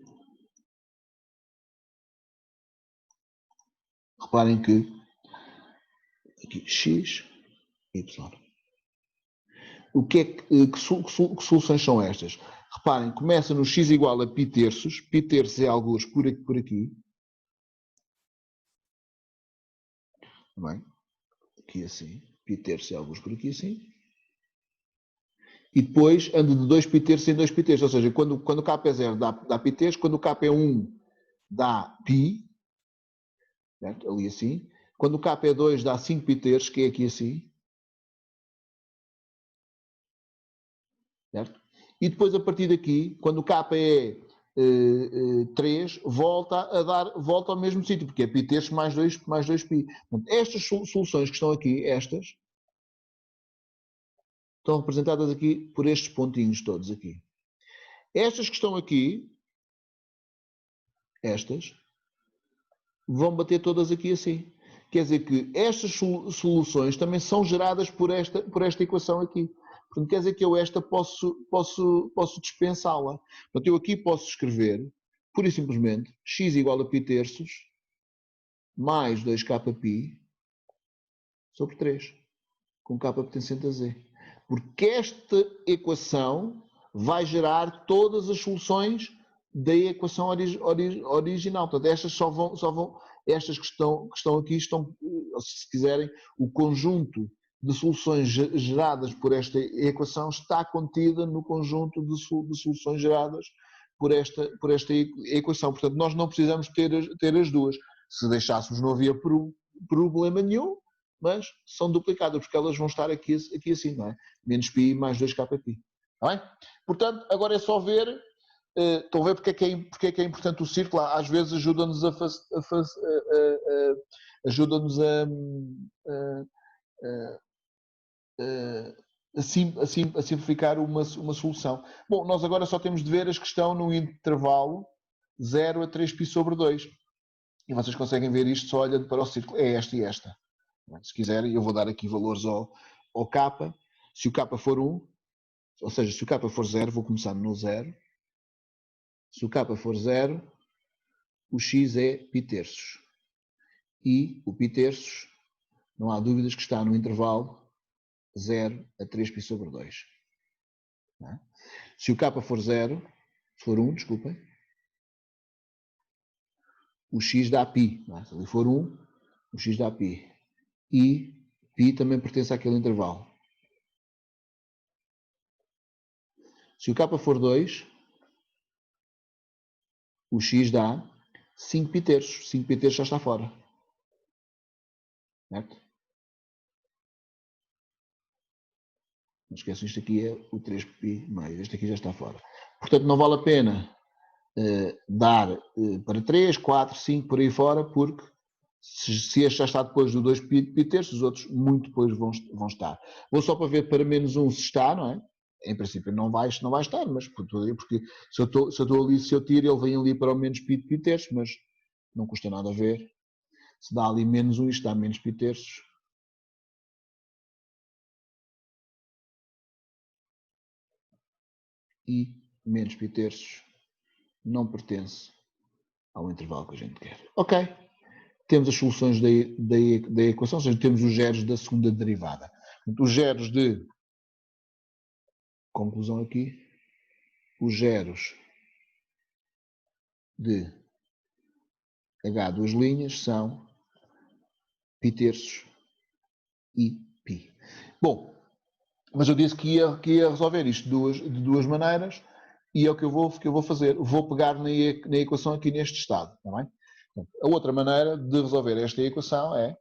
aqui x, y. O que é que soluções são estas? Reparem, começa no x igual a π terços. Π terços é alguns por aqui. Bem, aqui assim. Π terços é alguns por aqui assim. E depois anda de 2π terços em 2π terços. Ou seja, quando k é 0 dá π terços. Quando k é 1 dá π. Certo? Ali assim. Quando k é 2 dá 5π terços, que é aqui assim. Certo? E depois a partir daqui, quando o k é 3, volta ao mesmo sítio, porque é π terços mais 2π. Portanto, estas soluções que estão aqui, estas, estão representadas aqui por estes pontinhos todos aqui. Estas que estão aqui, estas, vão bater todas aqui assim. Quer dizer que estas soluções também são geradas por esta equação aqui. Portanto, quer dizer que eu esta posso dispensá-la. Portanto, eu aqui posso escrever, pura e simplesmente, x igual a π terços mais 2kπ sobre 3, com k pertencente a z. Porque esta equação vai gerar todas as soluções da equação original. Portanto, estas estas que estão aqui, estão, se quiserem, o conjunto de soluções geradas por esta equação está contida no conjunto de soluções geradas por esta equação. Portanto, nós não precisamos ter as duas. Se deixássemos, não havia problema nenhum, mas são duplicadas, porque elas vão estar aqui assim, não é? Menos π mais 2kπ. Está bem? Portanto, agora é só ver, estão a ver porque é que é importante o círculo. Às vezes ajuda-nos a simplificar uma solução. Bom, nós agora só temos de ver as que estão no intervalo 0 a 3π sobre 2. E vocês conseguem ver isto só olhando para o círculo. É esta e esta. Se quiserem, eu vou dar aqui valores ao k. Se o k for 1, ou seja, se o k for 0, vou começar no 0. Se o k for 0, o x é π terços. E o π terços, não há dúvidas que está no intervalo 0 a 3π sobre 2. Se o k for 0, se for 1, desculpem, o x dá π. Se ele for 1, o x dá π. E π também pertence àquele intervalo. Se o k for 2, o x dá 5π terços. 5π terços já está fora. Certo? Não esqueçam, isto aqui é o 3π meio. Este aqui já está fora. Portanto, não vale a pena dar para 3, 4, 5, por aí fora, porque se este já está depois do 2π terços, os outros muito depois vão estar. Vou só para ver para menos 1 se está, não é? Em princípio não vai estar, mas porque se eu estou ali, se eu tiro, ele vem ali para o menos π terços, mas não custa nada a ver. Se dá ali menos 1, isto dá menos π terços. E menos π terços não pertence ao intervalo que a gente quer. Ok. Temos as soluções da equação, ou seja, temos os zeros da segunda derivada. Os zeros de... Conclusão aqui. Os zeros de H duas linhas são π terços e π. Bom, mas eu disse que ia resolver isto de duas maneiras e é o que eu vou fazer. Vou pegar na equação aqui neste estado. Está bem? A outra maneira de resolver esta equação é...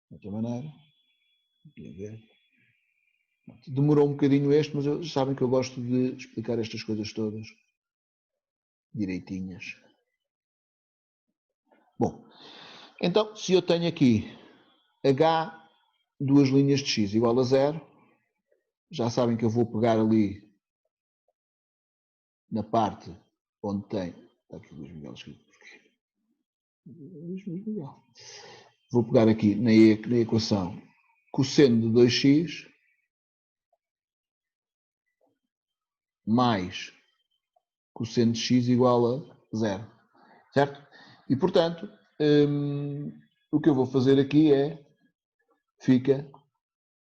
Outra maneira... Demorou um bocadinho este, mas sabem que eu gosto de explicar estas coisas todas direitinhas. Bom, então se eu tenho aqui H duas linhas de x igual a 0, já sabem que eu vou pegar ali na parte onde tem... Está aqui Luís Miguel escrito porquê? Luís Miguel. Vou pegar aqui na equação cosseno de 2x mais cosseno de x igual a 0. Certo? E, portanto, o que eu vou fazer aqui é... Fica...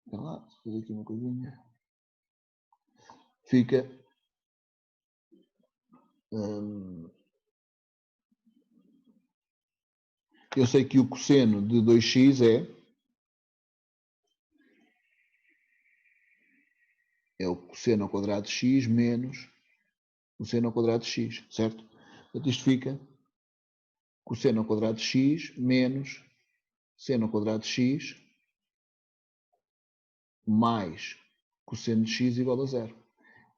Espera lá, vou fazer aqui uma coisinha. Fica... eu sei que o cosseno de 2x é o cosseno ao quadrado de x menos o cosseno ao quadrado de x, certo? Portanto, isto fica cosseno ao quadrado de x menos seno ao quadrado de x mais cosseno de x igual a 0.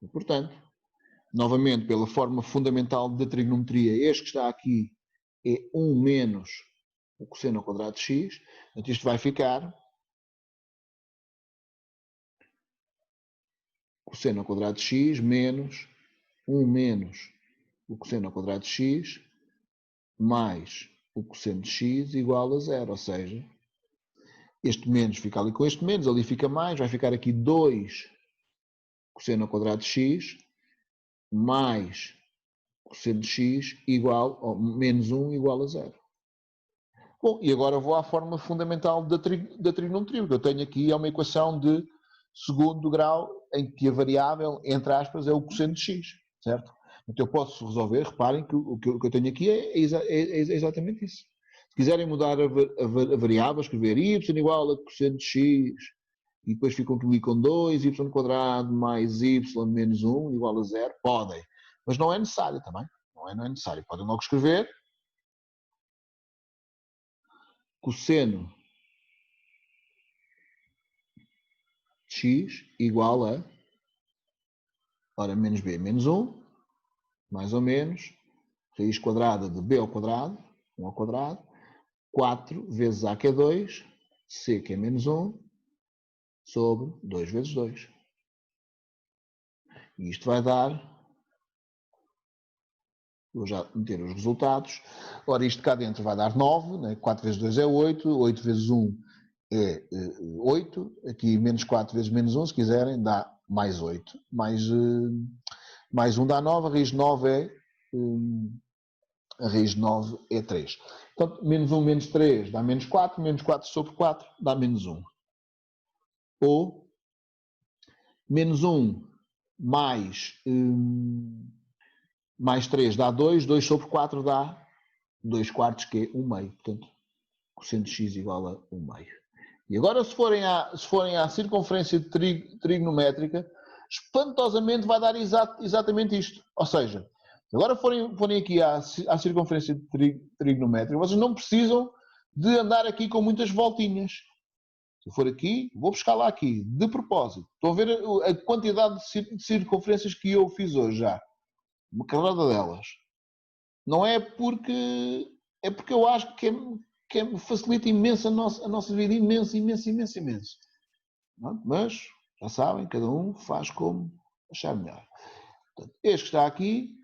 E, portanto, novamente, pela forma fundamental da trigonometria, este que está aqui é 1 menos o cosseno ao quadrado de x. Portanto, isto vai ficar cosseno ao quadrado de x menos 1 menos o cosseno ao quadrado de x mais o cosseno de x igual a 0. Ou seja, este menos fica ali com este menos, ali fica mais, vai ficar aqui 2 cosseno ao quadrado de x mais cosseno de x igual, ou menos 1 igual a 0. Bom, e agora vou à forma fundamental da trigonometria, que eu tenho aqui é uma equação de segundo grau em que a variável, entre aspas, é o cosseno de x, certo? Então eu posso resolver, reparem que o que eu tenho aqui é exatamente isso. Se quiserem mudar a variável, escrever y igual a cosseno de x, e depois ficam ali com 2y² mais y menos 1 igual a 0, podem. Mas não é necessário também. Não é necessário. Podem logo escrever cosseno de x igual a, ora, menos b menos 1, mais ou menos, raiz quadrada de b ao quadrado, 1 ao quadrado, 4 vezes a que é 2, c que é menos 1, sobre 2 vezes 2. E isto vai dar, vou já meter os resultados, ora isto cá dentro vai dar 9, né? 4 vezes 2 é 8, 8 vezes 1 é 8, aqui menos 4 vezes menos 1, se quiserem, dá mais 8, mais 1 dá 9, a raiz de 9 é 3. Portanto, menos 1 menos 3 dá menos 4 sobre 4 dá menos 1. Ou menos 1 mais 3 dá 2, 2 sobre 4 dá 2 quartos, que é 1 meio. Portanto, cosseno de x igual a 1 meio. E agora, se forem à circunferência trigonométrica, espantosamente vai dar exatamente isto. Ou seja, se agora forem aqui à circunferência trigonométrica, vocês não precisam de andar aqui com muitas voltinhas. Se eu for aqui, vou buscar lá aqui, de propósito. Estão a ver a quantidade de circunferências que eu fiz hoje já. Uma carrada delas. Não é porque... É porque eu acho que facilita imenso a nossa vida. Imenso. Mas, já sabem, cada um faz como achar melhor. Portanto, este que está aqui.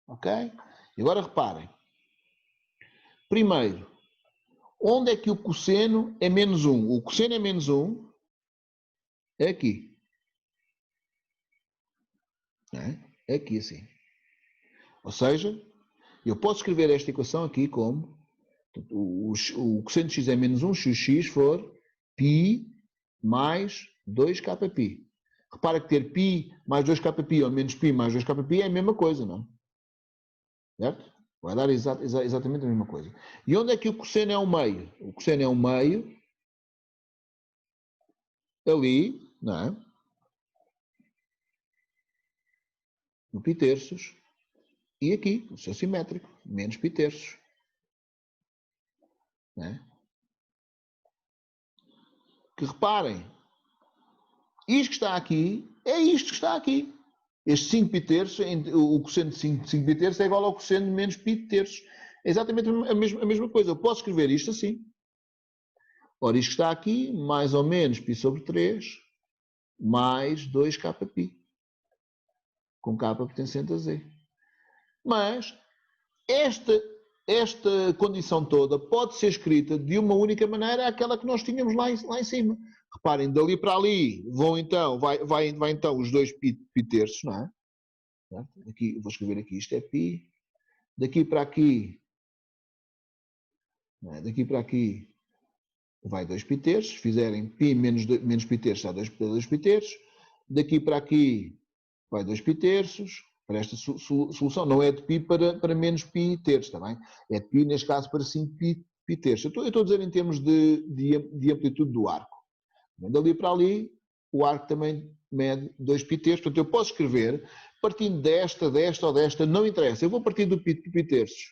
Ok? E agora reparem. Primeiro, onde é que o cosseno é menos 1? O cosseno é menos 1 é aqui. É aqui assim. Ou seja, eu posso escrever esta equação aqui como o cosseno de x é menos 1 se o x for π mais 2kπ. Repara que ter π mais 2kπ ou menos π mais 2kπ é a mesma coisa, não é? Certo? Vai dar exatamente a mesma coisa. E onde é que o cosseno é um meio? O cosseno é um meio ali, não é? No π terços. E aqui, o seu simétrico, menos π terços. Não é? Que reparem, isto que está aqui é isto que está aqui. Este 5 π terços, o cosseno de 5 π terços é igual ao cosseno de menos π terços. É exatamente a mesma coisa. Eu posso escrever isto assim. Ora, isto que está aqui, mais ou menos π sobre 3, mais 2kπ. Com k pertencente a z. Mas esta condição toda pode ser escrita de uma única maneira, aquela que nós tínhamos lá em cima. Reparem, dali para ali vai então os 2 π terços, não é? Aqui, vou escrever aqui, isto é π. Daqui para aqui, não é? Daqui para aqui vai 2 π terços. Se fizerem π menos π terços, dá 2 π terços. Daqui para aqui vai 2 π terços. Para esta solução, não é de π para menos π terços, está bem? É de π, neste caso, para 5 π terços. Eu estou a dizer em termos de amplitude do arco. Dali para ali, o arco também mede 2 π terços. Portanto, eu posso escrever, partindo desta ou desta, não interessa. Eu vou partir do π terços.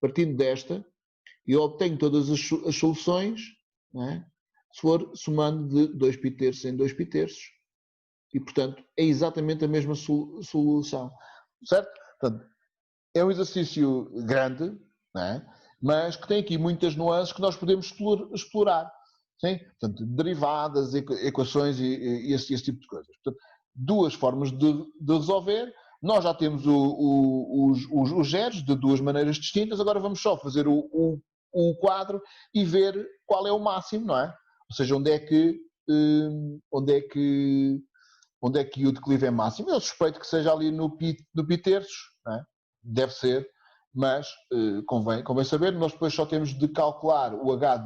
Partindo desta, eu obtenho todas as soluções, não é? Se for somando de 2 π terços em 2 π terços. E, portanto, é exatamente a mesma solução. Certo? Portanto, é um exercício grande, não é? Mas que tem aqui muitas nuances que nós podemos explorar. Sim? Portanto, derivadas, equações e esse tipo de coisas. Portanto, duas formas de resolver. Nós já temos os zeros de duas maneiras distintas. Agora vamos só fazer o quadro e ver qual é o máximo, não é? Ou seja, onde é que o declive é máximo. Eu suspeito que seja ali no π terços, não é? Deve ser, mas convém saber. Nós depois só temos de calcular o h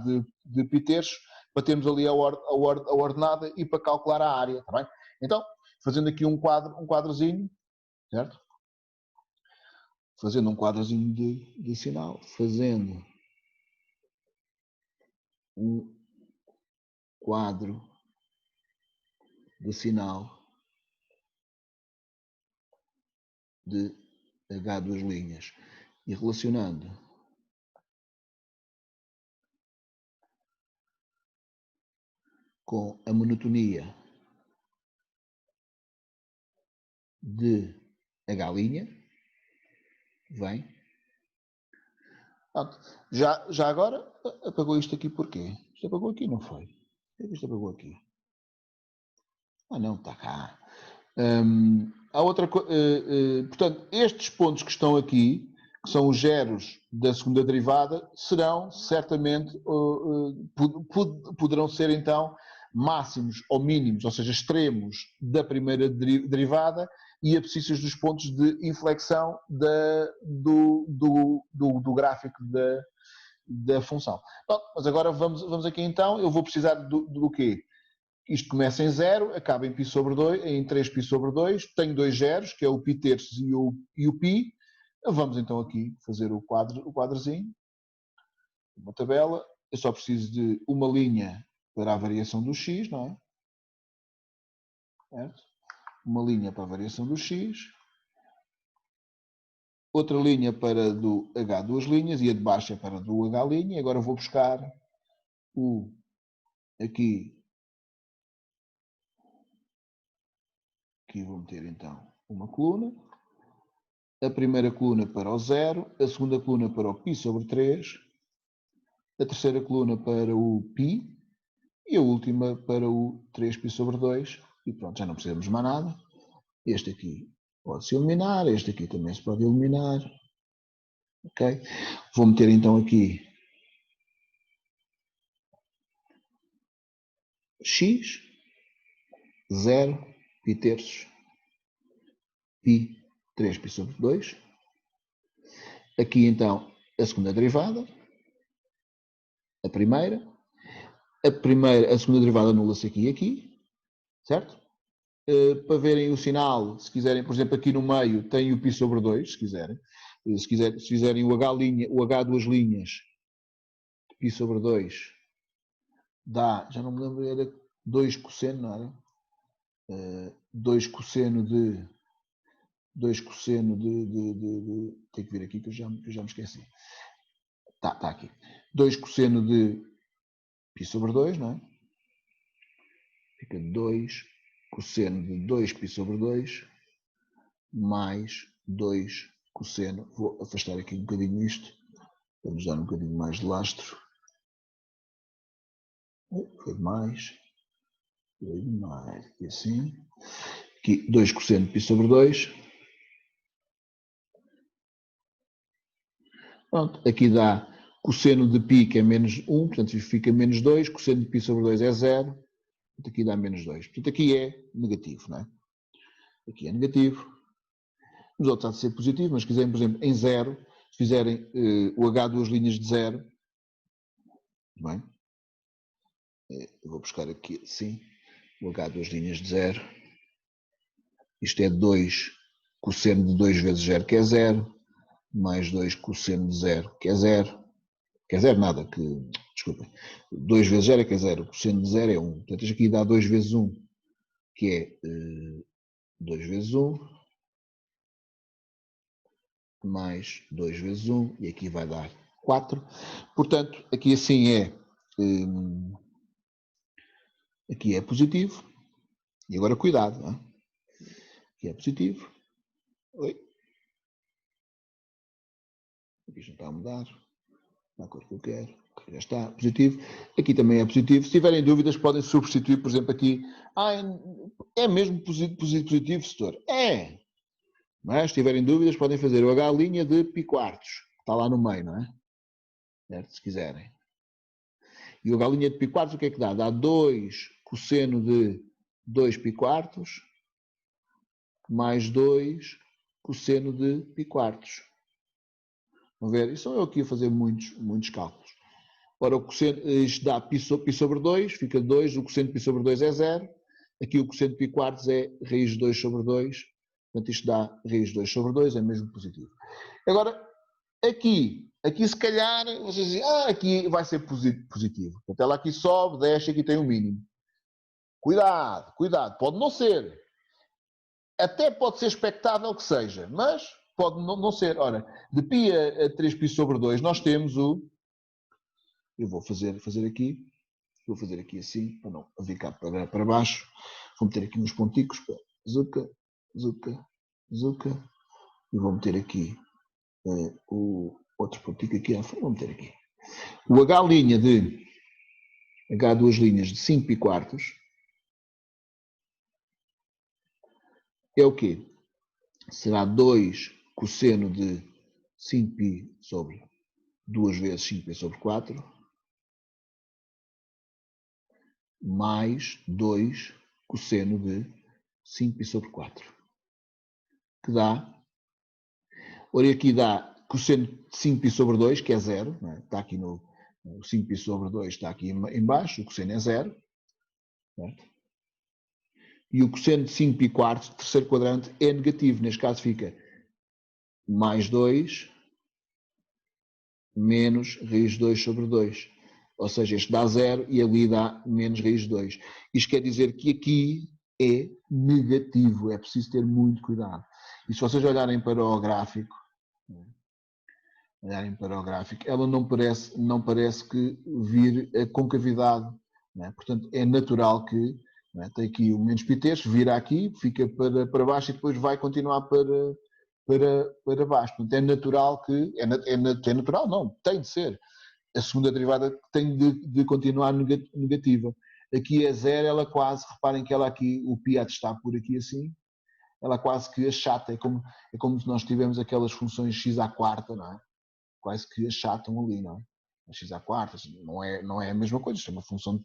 de π terços para termos ali a ordenada e para calcular a área, está bem? Então, fazendo aqui um quadrozinho, certo? Fazendo um quadrozinho de sinal, fazendo um quadro de sinal de H duas linhas e relacionando com a monotonia de H', vem. Pronto. Já agora apagou isto aqui porquê? Isto apagou aqui, não foi? Por que isto apagou aqui? Ah não, está cá. Há outra coisa, portanto, estes pontos que estão aqui, que são os zeros da segunda derivada, serão certamente, poderão ser então máximos ou mínimos, ou seja, extremos da primeira derivada e abscissas dos pontos de inflexão do gráfico da função. Bom, mas agora vamos aqui então, eu vou precisar do quê? Isto começa em 0, acaba em π sobre 2, em 3π sobre 2, tenho dois zeros, que é o π terços e o π. Vamos então aqui fazer o quadrozinho, uma tabela. Eu só preciso de uma linha para a variação do x, não é? Certo? Uma linha para a variação do x, outra linha para do h duas linhas e a de baixo é para do h'. Agora vou buscar aqui vou meter então uma coluna, a primeira coluna para o 0, a segunda coluna para o π sobre 3, a terceira coluna para o π e a última para o 3π sobre 2. E pronto, já não precisamos mais nada. Este aqui pode-se eliminar, este aqui também se pode eliminar. Ok? Vou meter então aqui x, 0, π terços, π, 3π sobre 2. Aqui então a segunda derivada, a primeira. A segunda derivada anula-se aqui e aqui, certo? Para verem o sinal, se quiserem, por exemplo, aqui no meio tem o π sobre 2, se quiserem. Se fizerem o H duas linhas, π sobre 2, dá, já não me lembro, era 2 cosseno, não era? 2 cosseno de... Tem que vir aqui que eu já me esqueci. Está aqui. 2 cosseno de π sobre 2, não é? Fica 2 cosseno de 2π sobre 2 mais 2 cosseno. Vou afastar aqui um bocadinho isto, para nos dar um bocadinho mais de lastro. Foi mais. E assim. Aqui 2 cosseno de π sobre 2. Pronto, aqui dá cosseno de π, que é menos 1, portanto fica menos 2, cosseno de π sobre 2 é 0, portanto aqui dá menos 2. Portanto aqui é negativo, não é? Aqui é negativo. Nos outros há de ser positivo, mas se quiserem, por exemplo, em 0, se fizerem o H duas linhas de 0, bem, eu vou buscar aqui, sim, o H duas linhas de 0, isto é 2 cosseno de 2 vezes 0, que é 0, mais 2 cosseno de 0, que é 0, que é 0 nada, desculpem, 2 vezes 0 é que é 0, cosseno de 0 é 1, portanto isto aqui dá 2 vezes 1, que é 2 vezes 1, mais 2 vezes 1, e aqui vai dar 4. Portanto, aqui assim aqui é positivo. E agora cuidado, não é? Aqui é positivo. Oi. Aqui já está a mudar. Na cor que eu quero. Já está positivo. Aqui também é positivo. Se tiverem dúvidas, podem substituir, por exemplo, aqui. É mesmo positivo, setor? É. Mas se tiverem dúvidas, podem fazer o H' de π quartos. Está lá no meio, não é? Certo? Se quiserem. E o H' de π quartos, o que é que dá? Dá 2 cosseno de 2 π quartos mais 2 cosseno de π quartos. Vão ver? E sou eu aqui a fazer muitos cálculos. Ora, isto dá π sobre 2, fica 2, o cosseno de π sobre 2 é 0. Aqui o cosseno de π quartos é raiz de 2 sobre 2. Portanto, isto dá raiz de 2 sobre 2, é mesmo positivo. Agora, aqui se calhar, vocês dizem, aqui vai ser positivo. Portanto, ela aqui sobe, desce, aqui tem um mínimo. Cuidado, pode não ser. Até pode ser expectável que seja, mas pode não ser. Ora, de π a 3π sobre 2, nós temos o... Eu vou fazer aqui. Vou fazer aqui assim, para não vir cá para baixo. Vou meter aqui uns ponticos. Zuca. E vou meter aqui o outro pontico aqui à frente. Vou meter aqui. O H duas linhas de 5π quartos é o quê? Será 2 cosseno de 5π sobre 2 vezes 5π sobre 4 mais 2 cosseno de 5π sobre 4. Que dá... Ora, aqui dá cosseno de 5π sobre 2, que é 0. Não é? Está aqui no 5π sobre 2, está aqui em baixo, o cosseno é 0. Certo? E o cosseno de 5π quartos, terceiro quadrante, é negativo. Neste caso fica mais 2 menos raiz de 2 sobre 2. Ou seja, este dá 0 e ali dá menos raiz de 2. Isto quer dizer que aqui é negativo. É preciso ter muito cuidado. E se vocês olharem para o gráfico, ela não parece que vir a concavidade. Não é? Portanto, é natural que... Não é? Tem aqui o menos π terços, vira aqui, fica para baixo e depois vai continuar para baixo. Portanto, é natural que... É natural? Não, tem de ser. A segunda derivada tem de continuar negativa. Aqui é 0, ela quase... Reparem que ela aqui, o π está por aqui assim, ela quase que achata. É como se nós tivermos aquelas funções x à quarta, não é? Quase que achatam ali, não é? A x à quarta, não é a mesma coisa, isto é uma função de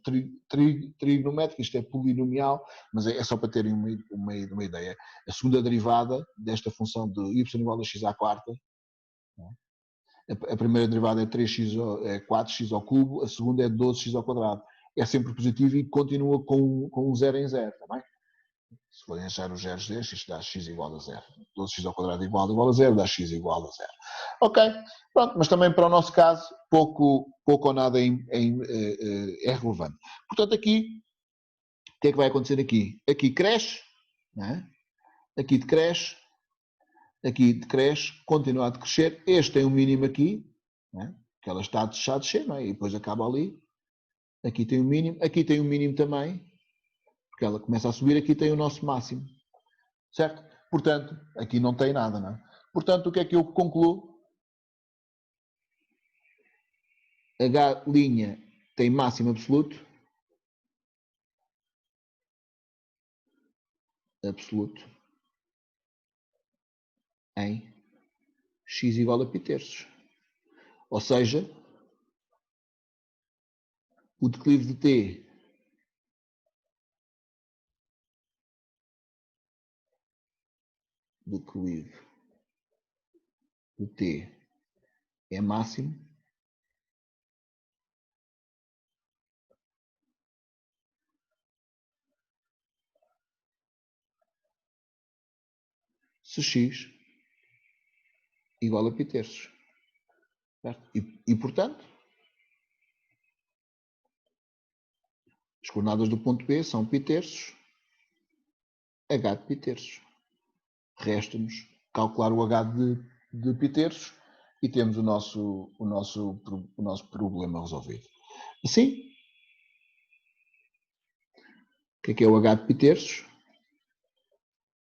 trigonométrica, isto é polinomial, mas é só para terem uma ideia. A segunda derivada desta função de y igual a x à quarta, a primeira derivada é 4x ao cubo, a segunda é 12x ao quadrado. É sempre positivo e continua com um 0 em 0, está bem? Se forem achar os zeros destes, isto dá x igual a 0. 12x ao quadrado igual a 0, dá x igual a 0. Ok, pronto, mas também para o nosso caso, pouco ou nada é relevante. Portanto, aqui, o que é que vai acontecer aqui? Aqui cresce, não é? Aqui decresce, continua a decrescer. Este tem um mínimo aqui, não é? Que ela está a descer, não é? E depois acaba ali. Aqui tem um mínimo também, porque ela começa a subir, aqui tem o nosso máximo. Certo? Portanto, aqui não tem nada, não é? Portanto, o que é que eu concluo? H' tem máximo absoluto. Em x igual a π terços. Ou seja, o declive de t é máximo se x igual a π terços. Certo? E, portanto, as coordenadas do ponto P são π terços, H de π terços. Resta-nos calcular o H de π terços e temos o nosso problema resolvido. Assim, o que é o H de π terços?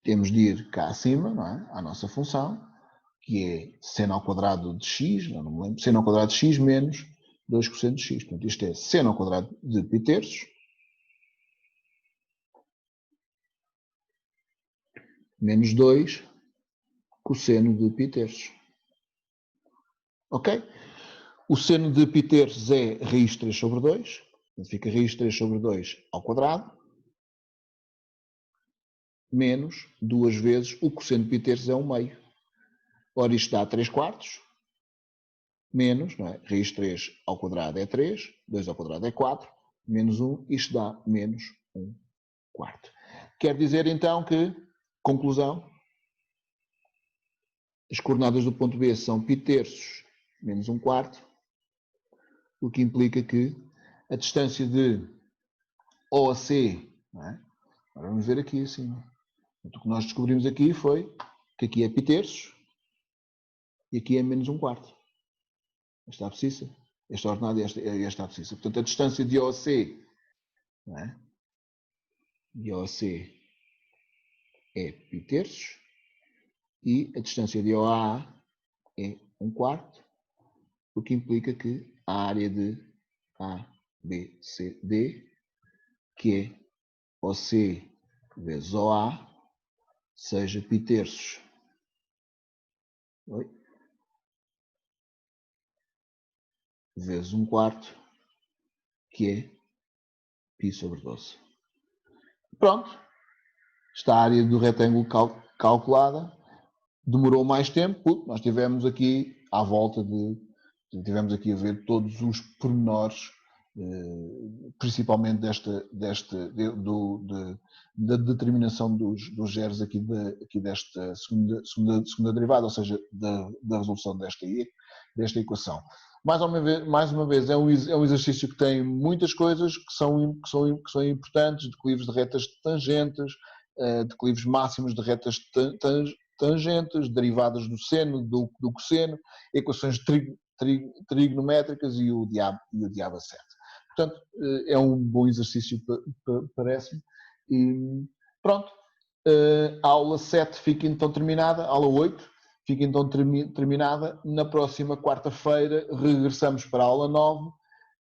Temos de ir cá acima, não é? À nossa função, que é seno ao quadrado de x, não me lembro, seno ao quadrado de x menos 2 cosseno de x. Portanto, isto é seno ao quadrado de π terços menos 2 cosseno de π terços. Ok? O seno de π terços é raiz de 3 sobre 2. Portanto, fica raiz de 3 sobre 2 ao quadrado menos 2 vezes o cosseno de π terços é 1 meio. Ora, isto dá 3 quartos menos, não é? Raiz de 3 ao quadrado é 3, 2 ao quadrado é 4, menos 1, isto dá menos 1 quarto. Quer dizer então que, conclusão, as coordenadas do ponto B são π terços menos 1 quarto, o que implica que a distância de O a C, não é? Agora vamos ver aqui assim. O que nós descobrimos aqui foi que aqui é π terços e aqui é menos 1 quarto. Esta abscissa, esta ordenada e esta abscissa. Portanto, a distância de O a C, não é? De O a C é π terços e a distância de O a A é 1 quarto, o que implica que a área de A, B, C, D, que é OC vezes OA, seja π terços. Oi? Vezes 1 quarto, que é π sobre 12. Pronto. Está a área do retângulo calculada. Demorou mais tempo, porque nós tivemos aqui à volta tivemos aqui a ver todos os pormenores, principalmente da determinação dos zeros aqui desta segunda derivada, ou seja, da resolução desta equação. Mais uma vez é um exercício que tem muitas coisas que são importantes, declives de retas tangentes, declives máximos de retas tangentes, derivadas do seno, do cosseno, equações trigonométricas e o diabo a 7. Portanto, é um bom exercício, parece-me. E pronto, a aula 7 fica então terminada, aula 8 fica então terminada. Na próxima quarta-feira regressamos para a aula 9.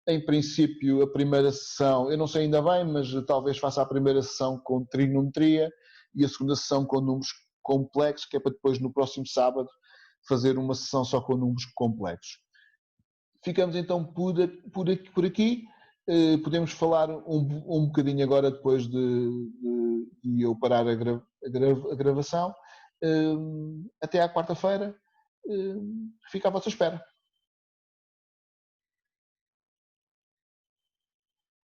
Em princípio, a primeira sessão, eu não sei ainda bem, mas talvez faça a primeira sessão com trigonometria e a segunda sessão com números complexos, que é para depois, no próximo sábado, fazer uma sessão só com números complexos. Ficamos então por aqui. Podemos falar um bocadinho agora, depois de eu parar a gravação. Até à quarta-feira. Fica à vossa espera.